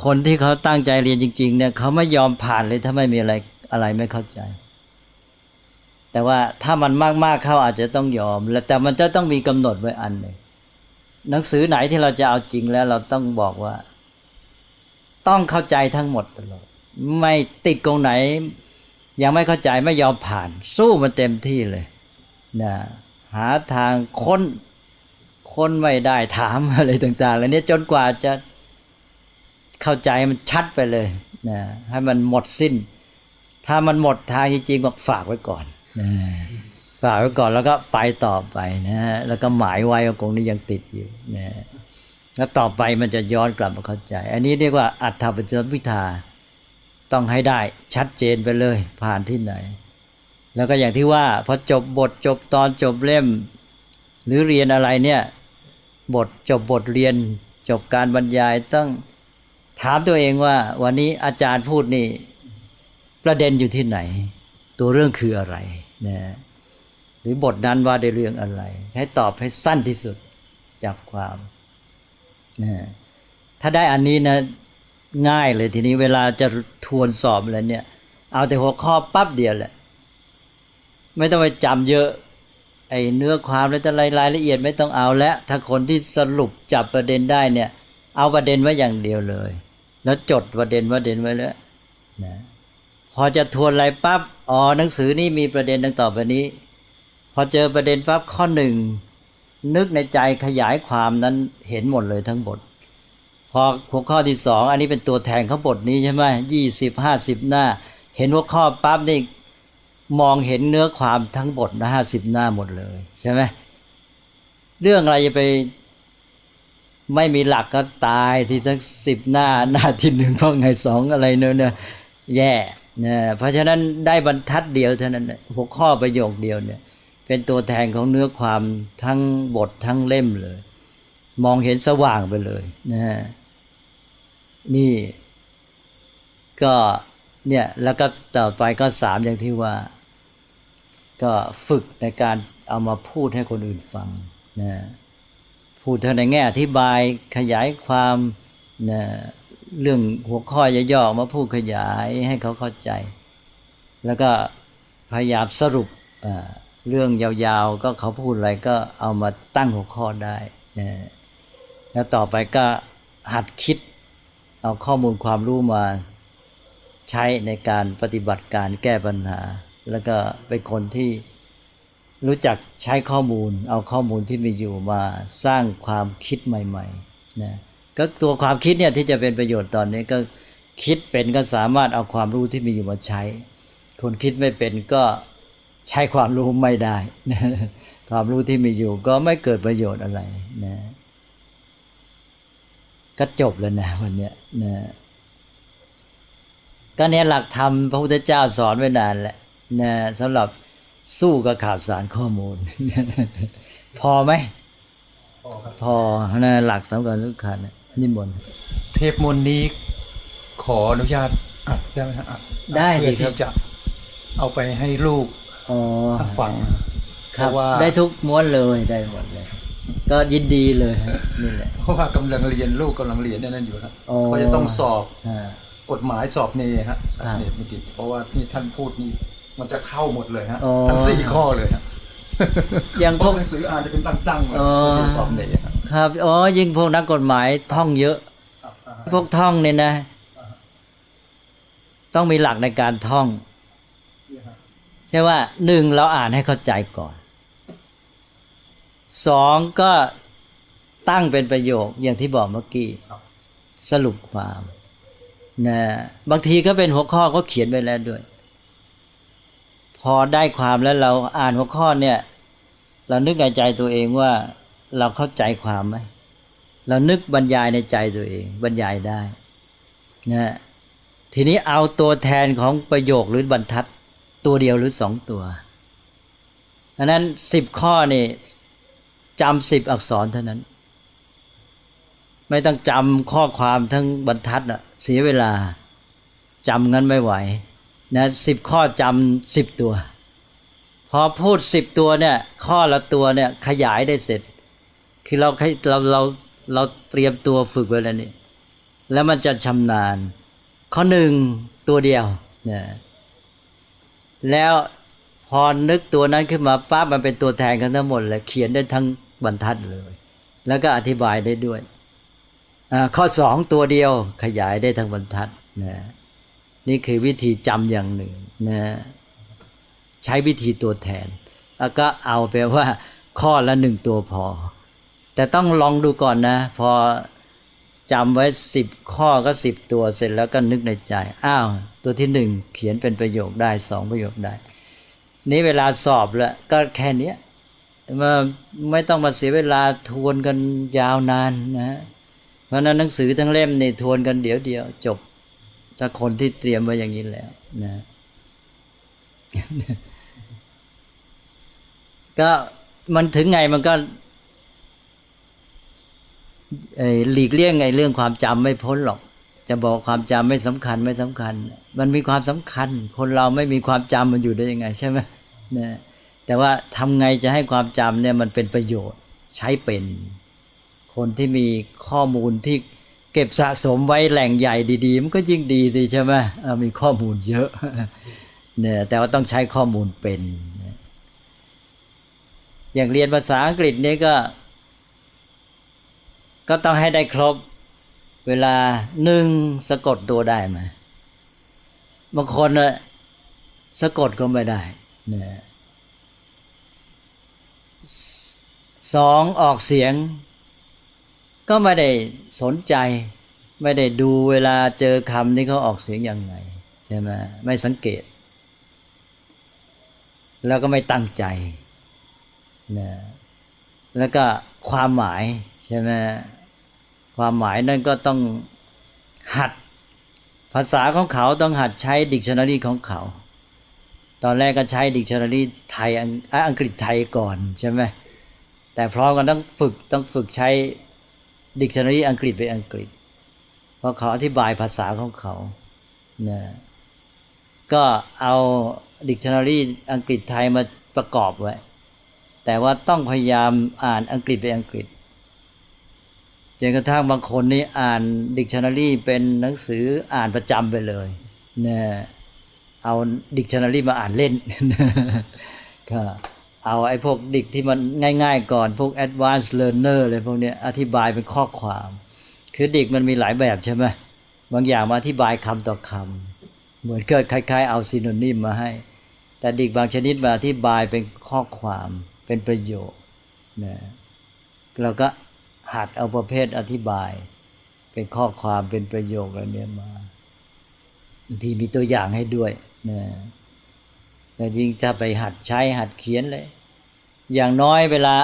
คนที่เขาตั้งใจเรียนจริงๆเนี่ยเขาไม่ยอมผ่านเลยถ้าไม่มีอะไรไม่เข้าใจแต่ว่าถ้ามันมากๆเข้าอาจจะต้องยอมแต่มันจะต้องมีกำหนดไว้อันหนึ่งหนังสือไหนที่เราจะเอาจริงแล้วเราต้องบอกว่าต้องเข้าใจทั้งหมดตลอดไม่ติดตรงไหนยังไม่เข้าใจไม่ยอมผ่านสู้มันเต็มที่เลยนะหาทางค้นไม่ได้ถามอะไรต่างๆแล้วเนี่ยจนกว่าจะเข้าใจมันชัดไปเลยนะให้มันหมดสิ้นถ้ามันหมดทางจริงๆบอกฝากไว้ก่อนนะฝากไว้ก่อนแล้วก็ไปต่อไปนะแล้วก็หมายไว้ว่าตรงนี้ยังติดอยู่นะแล้วต่อไปมันจะย้อนกลับมาเข้าใจอันนี้เรียกว่าอัฏฐปฏิสัมภิทาต้องให้ได้ชัดเจนไปเลยผ่านที่ไหนแล้วก็อย่างที่ว่าพอจบบทจบตอนจบเล่มหรือเรียนอะไรเนี่ยจบบทเรียนจบการบรรยายต้องถามตัวเองว่าวันนี้อาจารย์พูดนี่ประเด็นอยู่ที่ไหนตัวเรื่องคืออะไรนะหรือบทนั้นว่าได้เรื่องอะไรให้ตอบให้สั้นที่สุดจับความนะถ้าได้อันนี้นะง่ายเลยทีนี้เวลาจะทวนสอบอะไรเนี่ยเอาแต่หัวข้อปั๊บเดียวแหละไม่ต้องไปจำเยอะไอ้เนื้อความและรายละเอียดไม่ต้องเอาแล้วถ้าคนที่สรุปจับประเด็นได้เนี่ยเอาประเด็นไว้อย่างเดียวเลยแล้วจดประเด็นไว้แล้วนะพอจะทวนอะไรปั๊บอ๋อหนังสือนี่มีประเด็นดังต่อไปนี้พอเจอประเด็นปั๊บข้อหนึ่งนึกในใจขยายความนั้นเห็นหมดเลยทั้งบทพอหัวข้อที่สองอันนี้เป็นตัวแทนของบทนี้ใช่ไหม20-50 หน้าเห็นหัวข้อปั๊บนี่มองเห็นเนื้อความทั้งบทนะ50 หน้าหมดเลยใช่ไหมเรื่องอะไรจะไปไม่มีหลักก็ตายสิสัก10 หน้าที่1เพราะไง2อะไรเนี่ยแย่นะเพราะฉะนั้นได้บรรทัดเดียวเท่านั้นหัวข้อประโยคเดียวเนี่ยเป็นตัวแทนของเนื้อความทั้งบททั้งเล่มเลยมองเห็นสว่างไปเลยนะนี่ก็เนี่ยแล้วก็ต่อไปก็3อย่างที่ว่าก็ฝึกในการเอามาพูดให้คนอื่นฟังนะพูดในแง่อธิบายขยายความนะเรื่องหัวข้อย่อๆมาพูดขยายให้เขาเข้าใจแล้วก็พยายามสรุปเรื่องยาวๆก็เขาพูดอะไรก็เอามาตั้งหัวข้อได้นะแล้วต่อไปก็หัดคิดเอาข้อมูลความรู้มาใช้ในการปฏิบัติการแก้ปัญหาแล้วก็เป็นคนที่รู้จักใช้ข้อมูลเอาข้อมูลที่มีอยู่มาสร้างความคิดใหม่ๆนะก็ตัวความคิดเนี่ยที่จะเป็นประโยชน์ตอนนี้ก็คิดเป็นก็สามารถเอาความรู้ที่มีอยู่มาใช้คนคิดไม่เป็นก็ใช้ความรู้ไม่ได้นะความรู้ที่มีอยู่ก็ไม่เกิดประโยชน์อะไรนะก็จบแล้วนะวันนี้นะก็เนี่ยหลักธรรมพระพุทธเจ้าสอนไว้นานแหละนะสำหรับสู้กับข่าวสารข้อมูล พอไหม พอนะหลักสำคัญสำคัญนิมนต์ เทปมนต์นี้ขออนุญาตอัดได้ไหมฮะอัด ได้ เพื่อ ดีครับ ที่จะเอาไปให้ลูก อ๋อ ฟัง ครั เพ บ ราะว่า ได้ทุกม้วนเลยได้หมดเลย ก็ยินดีเลยฮะนี่แหละ เพราะว่ากำลังเรียนลูกกำลังเรียนนั่นอยู่ครับ อ๋อ เขาจะต้องสอบ อ่า กฎหมายสอบเนฮะสอบ ครับ เนมิติเพราะว่านี่ท่านพูดนี่มันจะเข้าหมดเลยฮะ อ๋อ ทั้ง4 ข้อเลยฮะ อย่าง พ พ ว ว ก ก หนังสืออ่านจะเป็นตั้งๆเลย อ๋อ ที่สอบเนฮะ ครับอ๋อยิ่งพวกนักกฎหมายท่องเยอะ พวกท่องเนี่ยนะ ต้องมีหลักในการท่องใช่ว่า1เราอ่านให้เข้าใจก่อน2ก็ตั้งเป็นประโยคอย่างที่บอกเมื่อกี้สรุปความนะบางทีก็เป็นหัวข้อก็เขียนไว้แล้วด้วย พอได้ความแล้วเราอ่านหัวข้อเนี่ยเรานึกในใจตัวเองว่าเราเข้าใจความไหมเรานึกบรรยายในใจตัวเองบรรยายได้นะทีนี้เอาตัวแทนของประโยคหรือบรรทัดตัวเดียวหรือ2ตัวเพราะนั้น10ข้อนี่จำ10อักษรเท่านั้นไม่ต้องจำข้อความทั้งบรรทัดอ่ะเสียเวลาจำงั้นไม่ไหวนะ10ข้อจำ10ตัวพอพูด10ตัวเนี่ยข้อละตัวเนี่ยขยายได้เสร็จคือเราเตรียมตัวฝึกไว้แล้วนี่แล้วมันจะชำนาญข้อ1ตัวเดียวนะแล้วพอนึกตัวนั้นขึ้นมาปั๊บมันเป็นตัวแทนกันทั้งหมดเลยเขียนได้ทั้งบรรทัดเลยแล้วก็อธิบายได้ด้วยข้อ2ตัวเดียวขยายได้ทั้งบรรทัดนะนี่คือวิธีจำอย่างหนึ่งนะใช้วิธีตัวแทนแล้วก็เอาไปว่าข้อละ1ตัวพอแต่ต้องลองดูก่อนนะพอจำไว้10ข้อก็10ตัวเสร็จแล้วก็นึกในใจอ้าวตัวที่1เขียนเป็นประโยคได้2ประโยคได้นี้เวลาสอบแล้วก็แค่นี้ไม่ต้องมาเสียเวลาทวนกันยาวนานนะเพราะนั้นหนังสือทั้งเล่มนี่ทวนกันเดี๋ยวจบจากคนที่เตรียมไว้อย่างนี้แล้วนะ ก็มันถึงไงมันก็หลีกเลี่ยงเรื่องความจำไม่พ้นหรอกจะบอกความจำไม่สำคัญมันมีความสำคัญคนเราไม่มีความจำมันอยู่ได้ยังไงใช่ไหมนะแต่ว่าทำไงจะให้ความจำเนี่ยมันเป็นประโยชน์ใช้เป็นคนที่มีข้อมูลที่เก็บสะสมไว้แหล่งใหญ่ดีๆมันก็ยิ่งดีสิใช่ไหมมีข้อมูลเยอะ เนี่ยแต่ว่าต้องใช้ข้อมูลเป็นอย่างเรียนภาษาอังกฤษนี่ก็ต้องให้ได้ครบเวลา1สะกดตัวได้ไหมบางคนสะกดก็ไม่ได้เนี่ย2ออกเสียงก็ไม่ได้สนใจไม่ได้ดูเวลาเจอคำนี่เขาออกเสียงยังไงใช่ไหมไม่สังเกตแล้วก็ไม่ตั้งใจนะแล้วก็ความหมายใช่ไหมความหมายนั่นก็ต้องหัดภาษาของเขาต้องหัดใช้ dictionary ของเขาตอนแรกก็ใช้ dictionary ไทยอังกฤษไทยก่อนใช่ไหมแต่พร้อมกันต้องฝึกใช้ dictionary อังกฤษไปอังกฤษเพราะเขาอธิบายภาษาของเขานะก็เอา dictionary อังกฤษไทยมาประกอบไว้แต่ว่าต้องพยายามอ่านอังกฤษไปอังกฤษจนกระทั่งบางคนนี่อ่าน dictionary เป็นหนังสืออ่านประจำไปเลยนะเอา dictionary มาอ่านเล่น ก็เอาไอ้พวกดิกที่มันง่ายๆก่อนพวก advanced learner อะไรพวกนี้อธิบายเป็นข้อความคือดิกมันมีหลายแบบใช่ไหมบางอย่างมาอธิบายคำต่อคำเหมือนเกิดคล้ายๆเอาซีโนนิมมาให้แต่ดิกบางชนิดมาอธิบายเป็นข้อความเป็นประโยคนะเราก็หัดเอาประเภทอธิบายเป็นข้อความเป็นประโยคอะไรเนี้ยมาบางทีมีตัวอย่างให้ด้วยนะแต่ยิ่งจะไปหัดใช้หัดเขียนเลยอย่างน้อยเวลา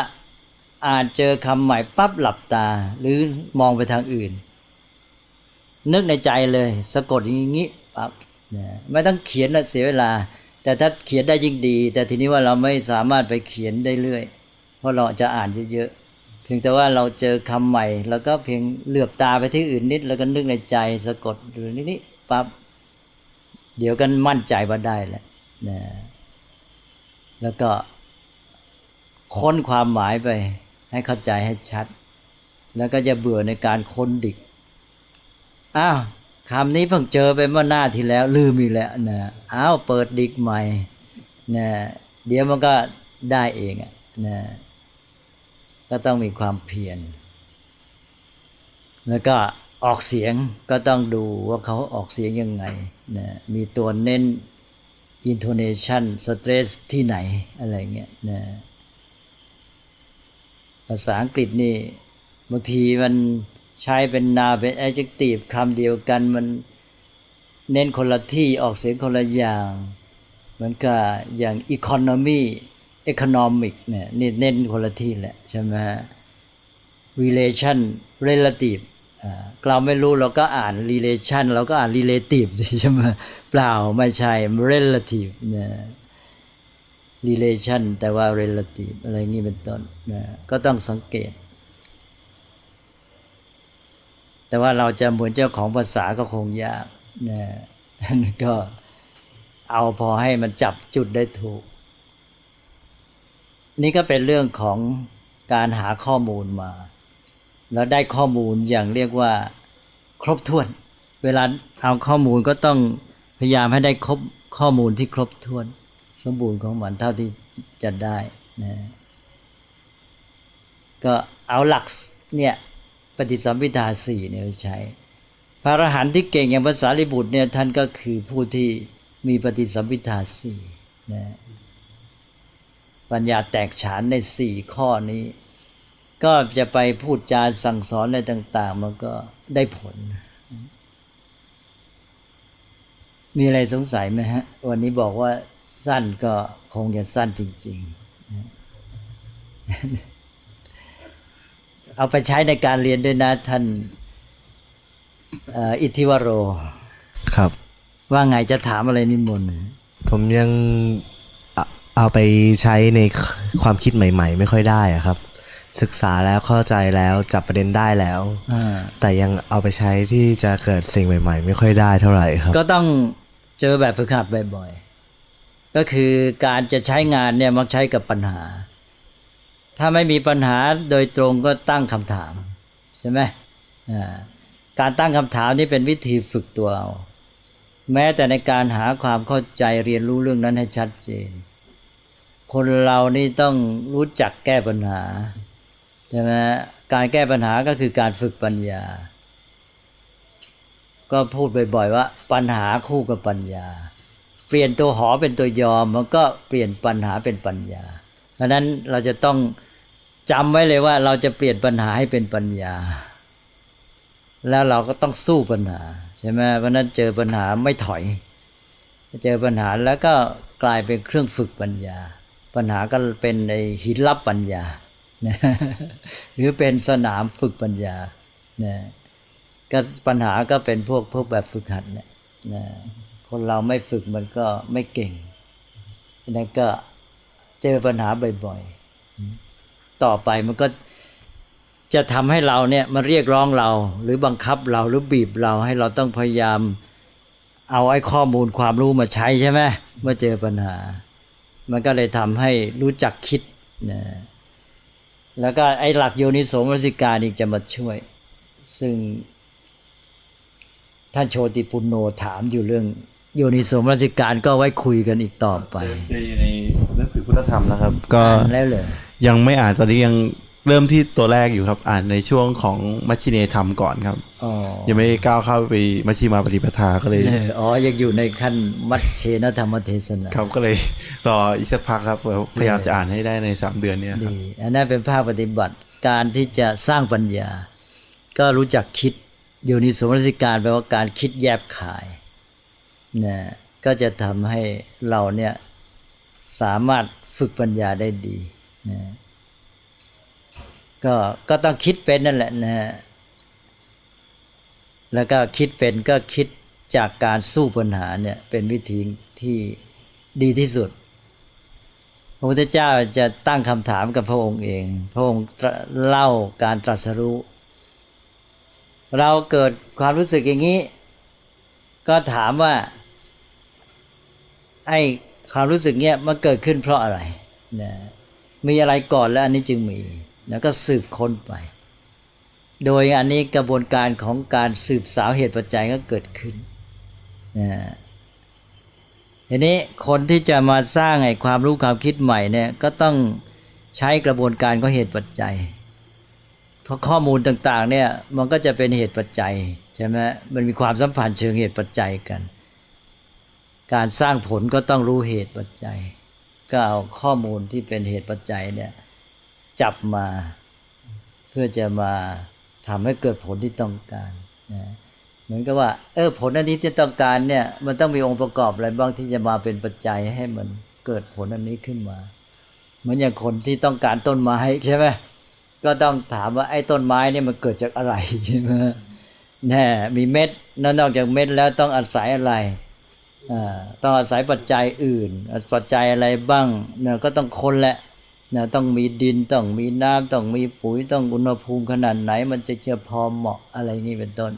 อ่านเจอคำใหม่ปั๊บหลับตาหรือมองไปทางอื่นนึกในใจเลยสะกดอย่างนี้ปั๊บนะไม่ต้องเขียนนะเสียเวลาแต่ถ้าเขียนได้ยิ่งดีแต่ทีนี้ว่าเราไม่สามารถไปเขียนได้เรื่อยเพราะเราจะอ่านเยอะๆ เพียงแต่ว่าเราเจอคำใหม่แล้วก็เพียงเหลือบตาไปที่อื่นนิดแล้วก็นึกในใจสะกดดูนิดๆปั๊บเดี๋ยวกันมั่นใจว่าได้แหละนะแล้วก็ค้นความหมายไปให้เข้าใจให้ชัดแล้วก็จะเบื่อในการค้นดิกอ้าวคำนี้เพิ่งเจอไปเมื่อหน้าที่แล้วลืมอีกแล้วนะอ้าวเปิดดิกใหม่นะเดี๋ยวมันก็ได้เองนะก็ต้องมีความเพียรแล้วก็ออกเสียงก็ต้องดูว่าเขาออกเสียงยังไงนะมีตัวเน้น intonation stress ที่ไหนอะไรเงี้ยนะภาษาอังกฤษนี่บางทีมันใช้เป็น noun เป็น adjective คำเดียวกันมันเน้นคนละที่ออกเสียงคนละอย่างเหมือนกับอย่าง economy economic เนี่ยนี่เน้นคนละที่แหละใช่ไหม relation relative เราไม่รู้เราก็อ่าน relation เราก็อ่าน relative ใช่ไหมเปล่าไม่ใช่ relative เนี่ย relation แต่ว่า relative อะไรงี้เป็นต้นนะก็ต้องสังเกตแต่ว่าเราจะเหมือนเจ้าของภาษาก็คงยากนะก็เอาพอให้มันจับจุดได้ถูกนี่ก็เป็นเรื่องของการหาข้อมูลมาแล้วได้ข้อมูลอย่างเรียกว่าครบถ้วนเวลาเอาข้อมูลก็ต้องพยายามให้ได้ครบข้อมูลที่ครบถ้วนสมบูรณ์ของมันเท่าที่จะได้นะก็เอาหลักเนี่ยปฏิสัมภิทา4เนี่ยใช้พระอรหันต์ที่เก่งอย่างพระสารีบุตรเนี่ยท่านก็คือผู้ที่มีปฏิสัมภิทา4นะปัญญาแตกฉานใน4ข้อนี้ก็จะไปพูดจาสั่งสอนอะไรต่างๆมันก็ได้ผลมีอะไรสงสัยไหมฮะวันนี้บอกว่าสั้นก็คงจะสั้นจริงๆเอาไปใช้ในการเรียนด้วยนะท่านอิทธิวโรครับว่าไงจะถามอะไรนิมนต์ผมยังเอาไปใช้ในความคิดใหม่ๆไม่ค่อยได้อะครับศึกษาแล้วเข้าใจแล้วจับประเด็นได้แล้วแต่ยังเอาไปใช้ที่จะเกิดสิ่งใหม่ๆไม่ค่อยได้เท่าไหร่ครับก็ต้องเจอแบบฝึกหัดบ่อยๆก็คือการจะใช้งานเนี่ยมักใช้กับปัญหาถ้าไม่มีปัญหาโดยตรงก็ตั้งคำถามใช่ไหมการตั้งคำถามนี่เป็นวิธีฝึกตัวเอาแม้แต่ในการหาความเข้าใจเรียนรู้เรื่องนั้นให้ชัดเจนคนเรานี่ต้องรู้จักแก้ปัญหาใช่ไหมการแก้ปัญหาก็คือการฝึกปัญญาก็พูดบ่อยๆว่าปัญหาคู่กับปัญญาเปลี่ยนตัวหอเป็นตัวยอมมันก็เปลี่ยนปัญหาเป็นปัญญาเพราะนั้นเราจะต้องจำไว้เลยว่าเราจะเปลี่ยนปัญหาให้เป็นปัญญาแล้วเราก็ต้องสู้ปัญหาใช่ไหมเพราะนั้นเจอปัญหาไม่ถอยเจอปัญหาแล้วก็กลายเป็นเครื่องฝึกปัญญาปัญหาก็เป็นในหินลับปัญญาหรือเป็นสนามฝึกปัญญาก็ปัญหาก็เป็นพวกแบบฝึกหัดเนี่ยคนเราไม่ฝึกมันก็ไม่เก่งนั่นก็เจอปัญหาบ่อยๆต่อไปมันก็จะทำให้เราเนี่ยมาเรียกร้องเราหรือบังคับเราหรือบีบเราให้เราต้องพยายามเอาไอ้ข้อมูลความรู้มาใช้ใช่ไหมเมื่อเจอปัญหามันก็เลยทำให้รู้จักคิดนะแล้วก็ไอ้หลักโยนิโสมนสิการอีกจะมาช่วยซึ่งท่านโชติปุณโญถามอยู่เรื่องโยนิโสมนสิการก็ไว้คุยกันอีกต่อไปในหนังสือพุทธธรรมนะครับก็แล้วเลยยังไม่อ่านตอนนี้ยังเริ่มที่ตัวแรกอยู่ครับอ่านในช่วงของมัชฌิเนธรรมก่อนครับยังไม่ก้าวเข้าไปมัชฌิมาปฏิปทาก็เลยยังอยู่ในขั้นมัชเชนธรรมเทศนาครับก็เลยรออีกสักพักครับพยายามจะอ่านให้ได้ใน3 เดือนนี้ครับอันนั้นเป็นภาคปฏิบัติการที่จะสร้างปัญญาก็รู้จักคิดโยนิโสมนสิการแปลว่าการคิดแยบคายนะก็จะทำให้เราเนี่ยสามารถฝึกปัญญาได้ดีนะก็ต้องคิดเป็นนั่นแหละนะแล้วก็คิดเป็นก็คิดจากการสู้ปัญหาเนี่ยเป็นวิธีที่ดีที่สุด พระพุทธเจ้าจะตั้งคำถามกับพระองค์เองพระองค์เล่าการตรัสรู้เราเกิดความรู้สึกอย่างนี้ก็ถามว่าไอ้ความรู้สึกเนี้ยมันเกิดขึ้นเพราะอะไรนะมีอะไรก่อนแล้วอันนี้จึงมีแล้วก็สืบค้นไปโดยอันนี้กระบวนการของการสืบสาวเหตุปัจจัยก็เกิดขึ้นนะทีนี้คนที่จะมาสร้างไอ้ความรู้ความคิดใหม่เนี่ยก็ต้องใช้กระบวนการของเหตุปัจจัยเพราะข้อมูลต่างๆเนี่ยมันก็จะเป็นเหตุปัจจัยใช่ไหมมันมีความสัมพันธ์เชิงเหตุปัจจัยกันการสร้างผลก็ต้องรู้เหตุปัจจัยก็เอาข้อมูลที่เป็นเหตุปัจจัยเนี่ยจับมาเพื่อจะมาทำให้เกิดผลที่ต้องการนะเหมือนกับว่าผลอันนี้ที่ต้องการเนี่ยมันต้องมีองค์ประกอบอะไรบ้างที่จะมาเป็นปัจจัยให้มันเกิดผลอันนี้ขึ้นมาเหมือนอย่างคนที่ต้องการต้นไม้ใช่ไหมก็ต้องถามว่าไอ้ต้นไม้เนี่ยมันเกิดจากอะไรใช่ไหมแน่มีเม็ดนอกจากเม็ดแล้วต้องอาศัยอะไรต้องอาศัยปัจจัยอื่นปัจจัยอะไรบ้างเนี่ยก็ต้องคนแหละเนี่ยต้องมีดินต้องมีน้ำต้องมีปุ๋ยต้องอุณหภูมิขนาดไหนมันจะพอเหมาะอะไรนี่เป็นต้น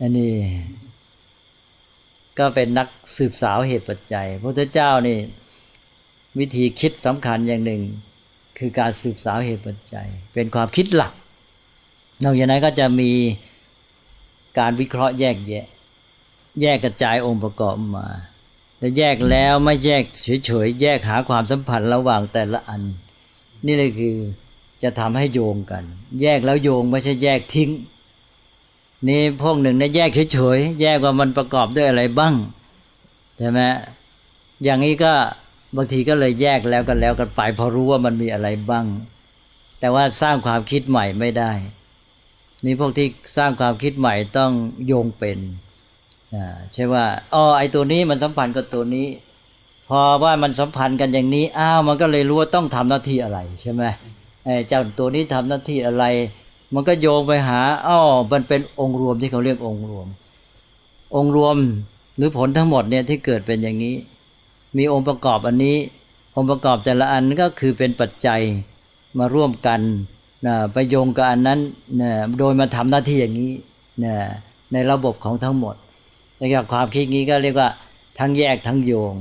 อันนี้ก็เป็นนักสืบสาวเหตุปัจจัยพระพุทธเจ้านี่วิธีคิดสำคัญอย่างหนึ่งคือการสืบสาวเหตุปัจจัยเป็นความคิดหลักนอกจากนั้นก็จะมีการวิเคราะห์แยกแยะกระจายองค์ประกอบมาแต่แยกแล้วไม่แยกเฉยๆแยกหาความสัมพันธ์ระหว่างแต่ละอันนี่เลยคือจะทำให้โยงกันแยกแล้วโยงไม่ใช่แยกทิ้งนี่พวกหนึ่งเนี่ยแยกเฉยๆแยกว่ามันประกอบด้วยอะไรบ้างใช่ไหมอย่างนี้ก็บางทีก็เลยแยกแล้วกันไปพอรู้ว่ามันมีอะไรบ้างแต่ว่าสร้างความคิดใหม่ไม่ได้นี่พวกที่สร้างความคิดใหม่ต้องโยงเป็นใช่ว่าไอ้ตัวนี้มันสัมพันธ์กับตัวนี้พอว่ามันสัมพันธ์กันอย่างนี้มันก็เลยรู้ว่าต้องทำหน้าที่อะไรใช่ไหมเจ้าตัวนี้ทำหน้าที่อะไรมันก็โยงไปหามันเป็นองค์รวมที่เขาเรียกองค์รวมหรือผลทั้งหมดเนี่ยที่เกิดเป็นอย่างนี้มีองค์ประกอบอันนี้องค์ประกอบแต่ละอันก็คือเป็นปัจจัยมาร่วมกันไปโยงกับอันนั้นโดยมาทำหน้าที่อย่างนี้ในระบบของทั้งหมดแล้วก็ความคิดนี้ก็เรียกว่าทั้งแยกทั้งโยง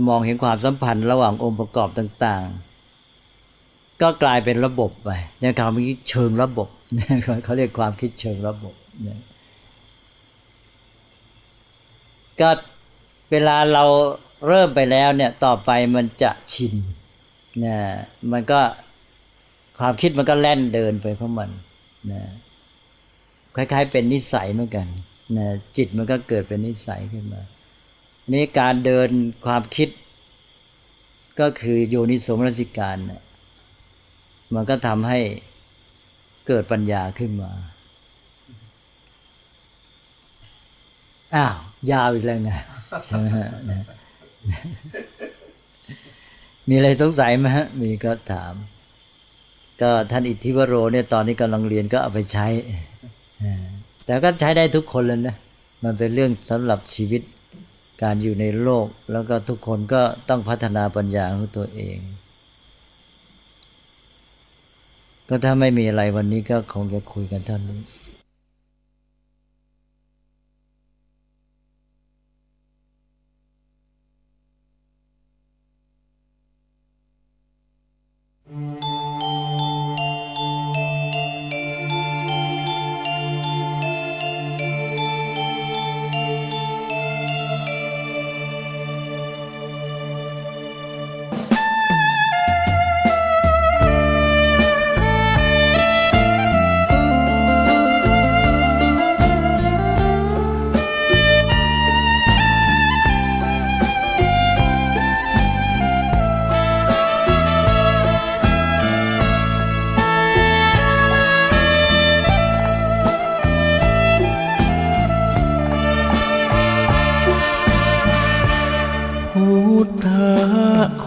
มองเห็นความสัมพันธ์ระหว่างองค์ประกอบต่างๆก็กลายเป็นระบบไปในความคิดเชิงระบบเขาเรียกความคิดเชิงระบบก็เวลาเราเริ่มไปแล้วเนี่ยต่อไปมันจะชินมันก็ความคิดมันก็แล่นเดินไปเพราะมันคล้ายๆเป็นนิสัยเหมือนกันจิตมันก็เกิดเป็นนิสัยขึ้นมานี้การเดินความคิดก็คือโยนิโสมนสิการมันก็ทำให้เกิดปัญญาขึ้นมายาวอีกแล้วไงใช่ไหมฮะมีอะไรสงสัยไหมฮะมีก็ถามก็ท่านอิทธิวโรเนี่ยตอนนี้กำลังเรียนก็เอาไปใช้แต่ก็ใช้ได้ทุกคนเลยนะมันเป็นเรื่องสำหรับชีวิตการอยู่ในโลกแล้วก็ทุกคนก็ต้องพัฒนาปัญญาของตัวเองก็ถ้าไม่มีอะไรวันนี้ก็คงจะคุยกันเท่านี้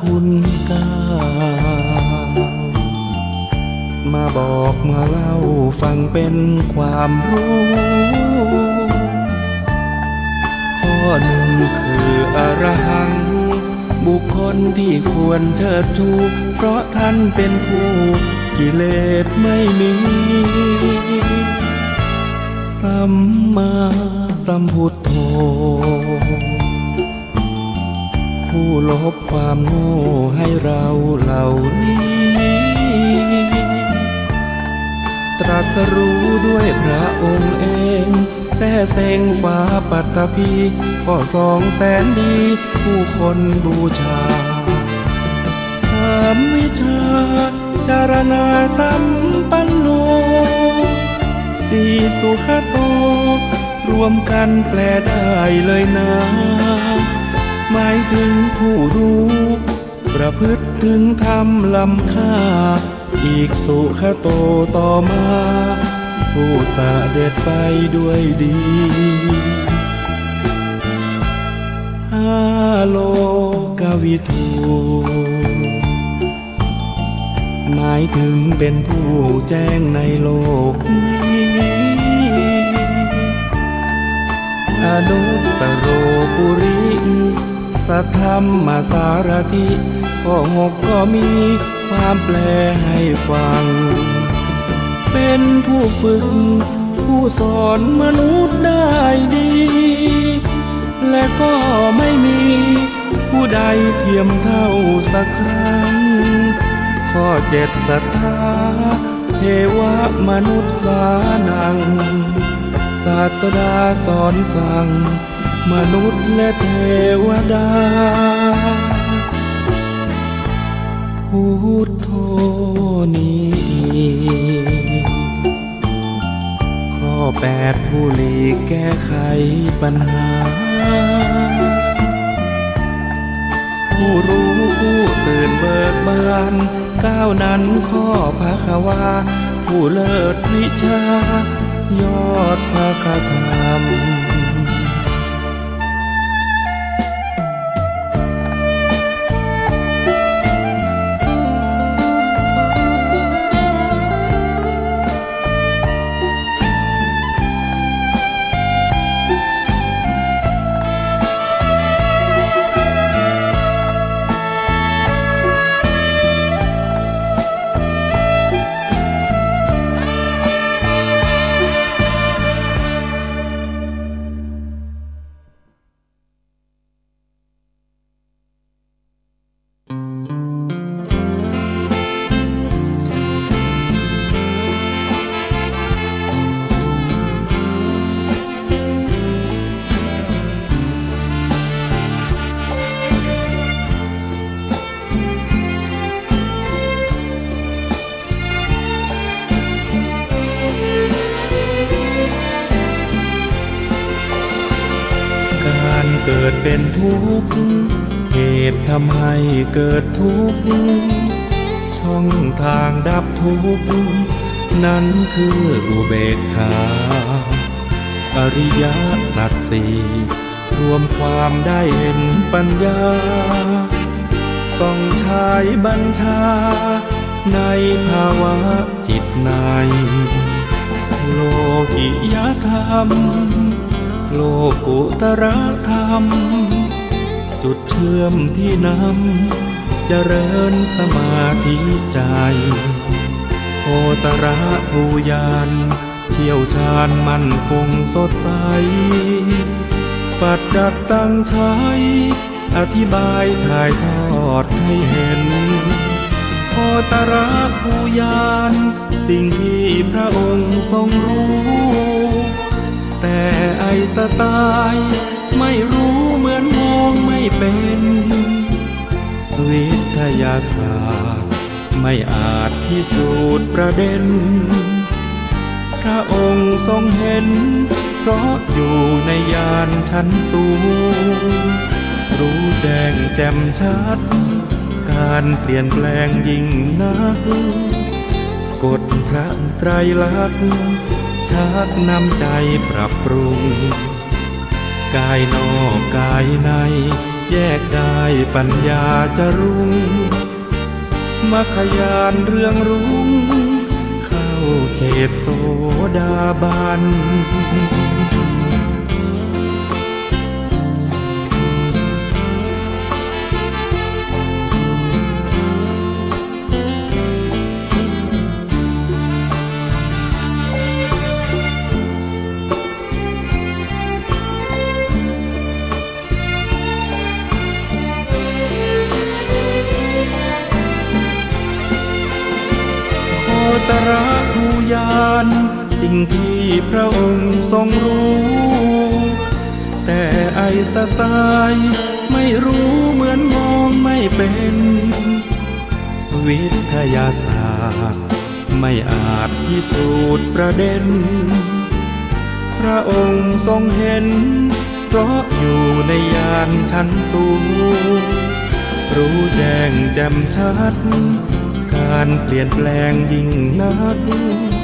คุณกามาบอกมาเล่าฟังเป็นความรู้ข้อหนึ่งคืออรหังบ บุคคลที่ควรเชิดชูเพราะท่านเป็นผู้กิเลสไม่มีสัมมาสัมพุทโธผู้ลบความโง่ให้เราเหล่านี้ตรัสรู้ด้วยพระองค์เองแท้เสงฟ้าปัตตภีก็200,000ดีผู้คนบูชา3วิชาจารณาสัมปันโน4สุขโตรวมกันแปลได้เลยนะหมายถึงผู้รู้ประพฤติถึงธรรมล้ำค่าอีกสุขโตต่อมาผู้เสด็จไปด้วยดีโลกวิทูหมายถึงเป็นผู้แจ้งในโลกนี้อนุตตโรปุริสัทธัมมาสารถิข้อ6ก็มีความแปลให้ฟังเป็นผู้ฝึกผู้สอนมนุษย์ได้ดีและก็ไม่มีผู้ใดเทียมเท่าสักครั้งข้อ7ศรัทธาเทวมนุษย์สานังศาสดาสอนสั่งมนุษย์และเทวดาพุทโธนี้ข้อ8ผู้หลีกแก้ไขปัญหาผู้รู้ผู้ตื่นเบิกบาน9นั้นข้อภควาผู้เลิศวิชายอดภคธรรมเกิดเป็นทุกข์เหตุทำให้เกิดทุกข์ช่องทางดับทุกข์นั้นคืออุเบกขาอริยสัจสี่รวมความได้เห็นปัญญาส่องฉายบัญชาในภาวะจิตในโลกิยธรรมโลกุตระธรรมจุดเชื่อมที่นำเจริญสมาธิใจโคตระภูยานเชี่ยวชาญมั่นคงสดใสปัจจัตตังใช้อธิบายถ่ายทอดให้เห็นโคตระภูยานสิ่งที่พระองค์ทรงรู้แต่ไอสไตล์ไม่รู้เหมือนมองไม่เป็นวิทยาศาสตร์ไม่อาจพิสูจน์ประเด็นพระองค์ทรงเห็นเพราะอยู่ในญาณชั้นสูงรู้แจ้งแจ่มชัดการเปลี่ยนแปลงยิ่งนักกฎพระไตรลักษณ์ชักนำใจปรับปรุงกายนอกกายในแยกได้ปัญญาจะรุ่งมรรคญาณเรืองรุ่งเข้าเขตโสดาบัน สิ่งที่พระองค์ทรงรู้ แต่ไอน์สไตน์ไม่รู้เหมือนมองไม่เป็น วิทยาศาสตร์ไม่อาจพิสูจน์ประเด็น พระองค์ทรงเห็นเพราะอยู่ในยานชั้นสูง รู้แจ้งแจ่มชัดการเปลี่ยนแปลงยิ่งนัก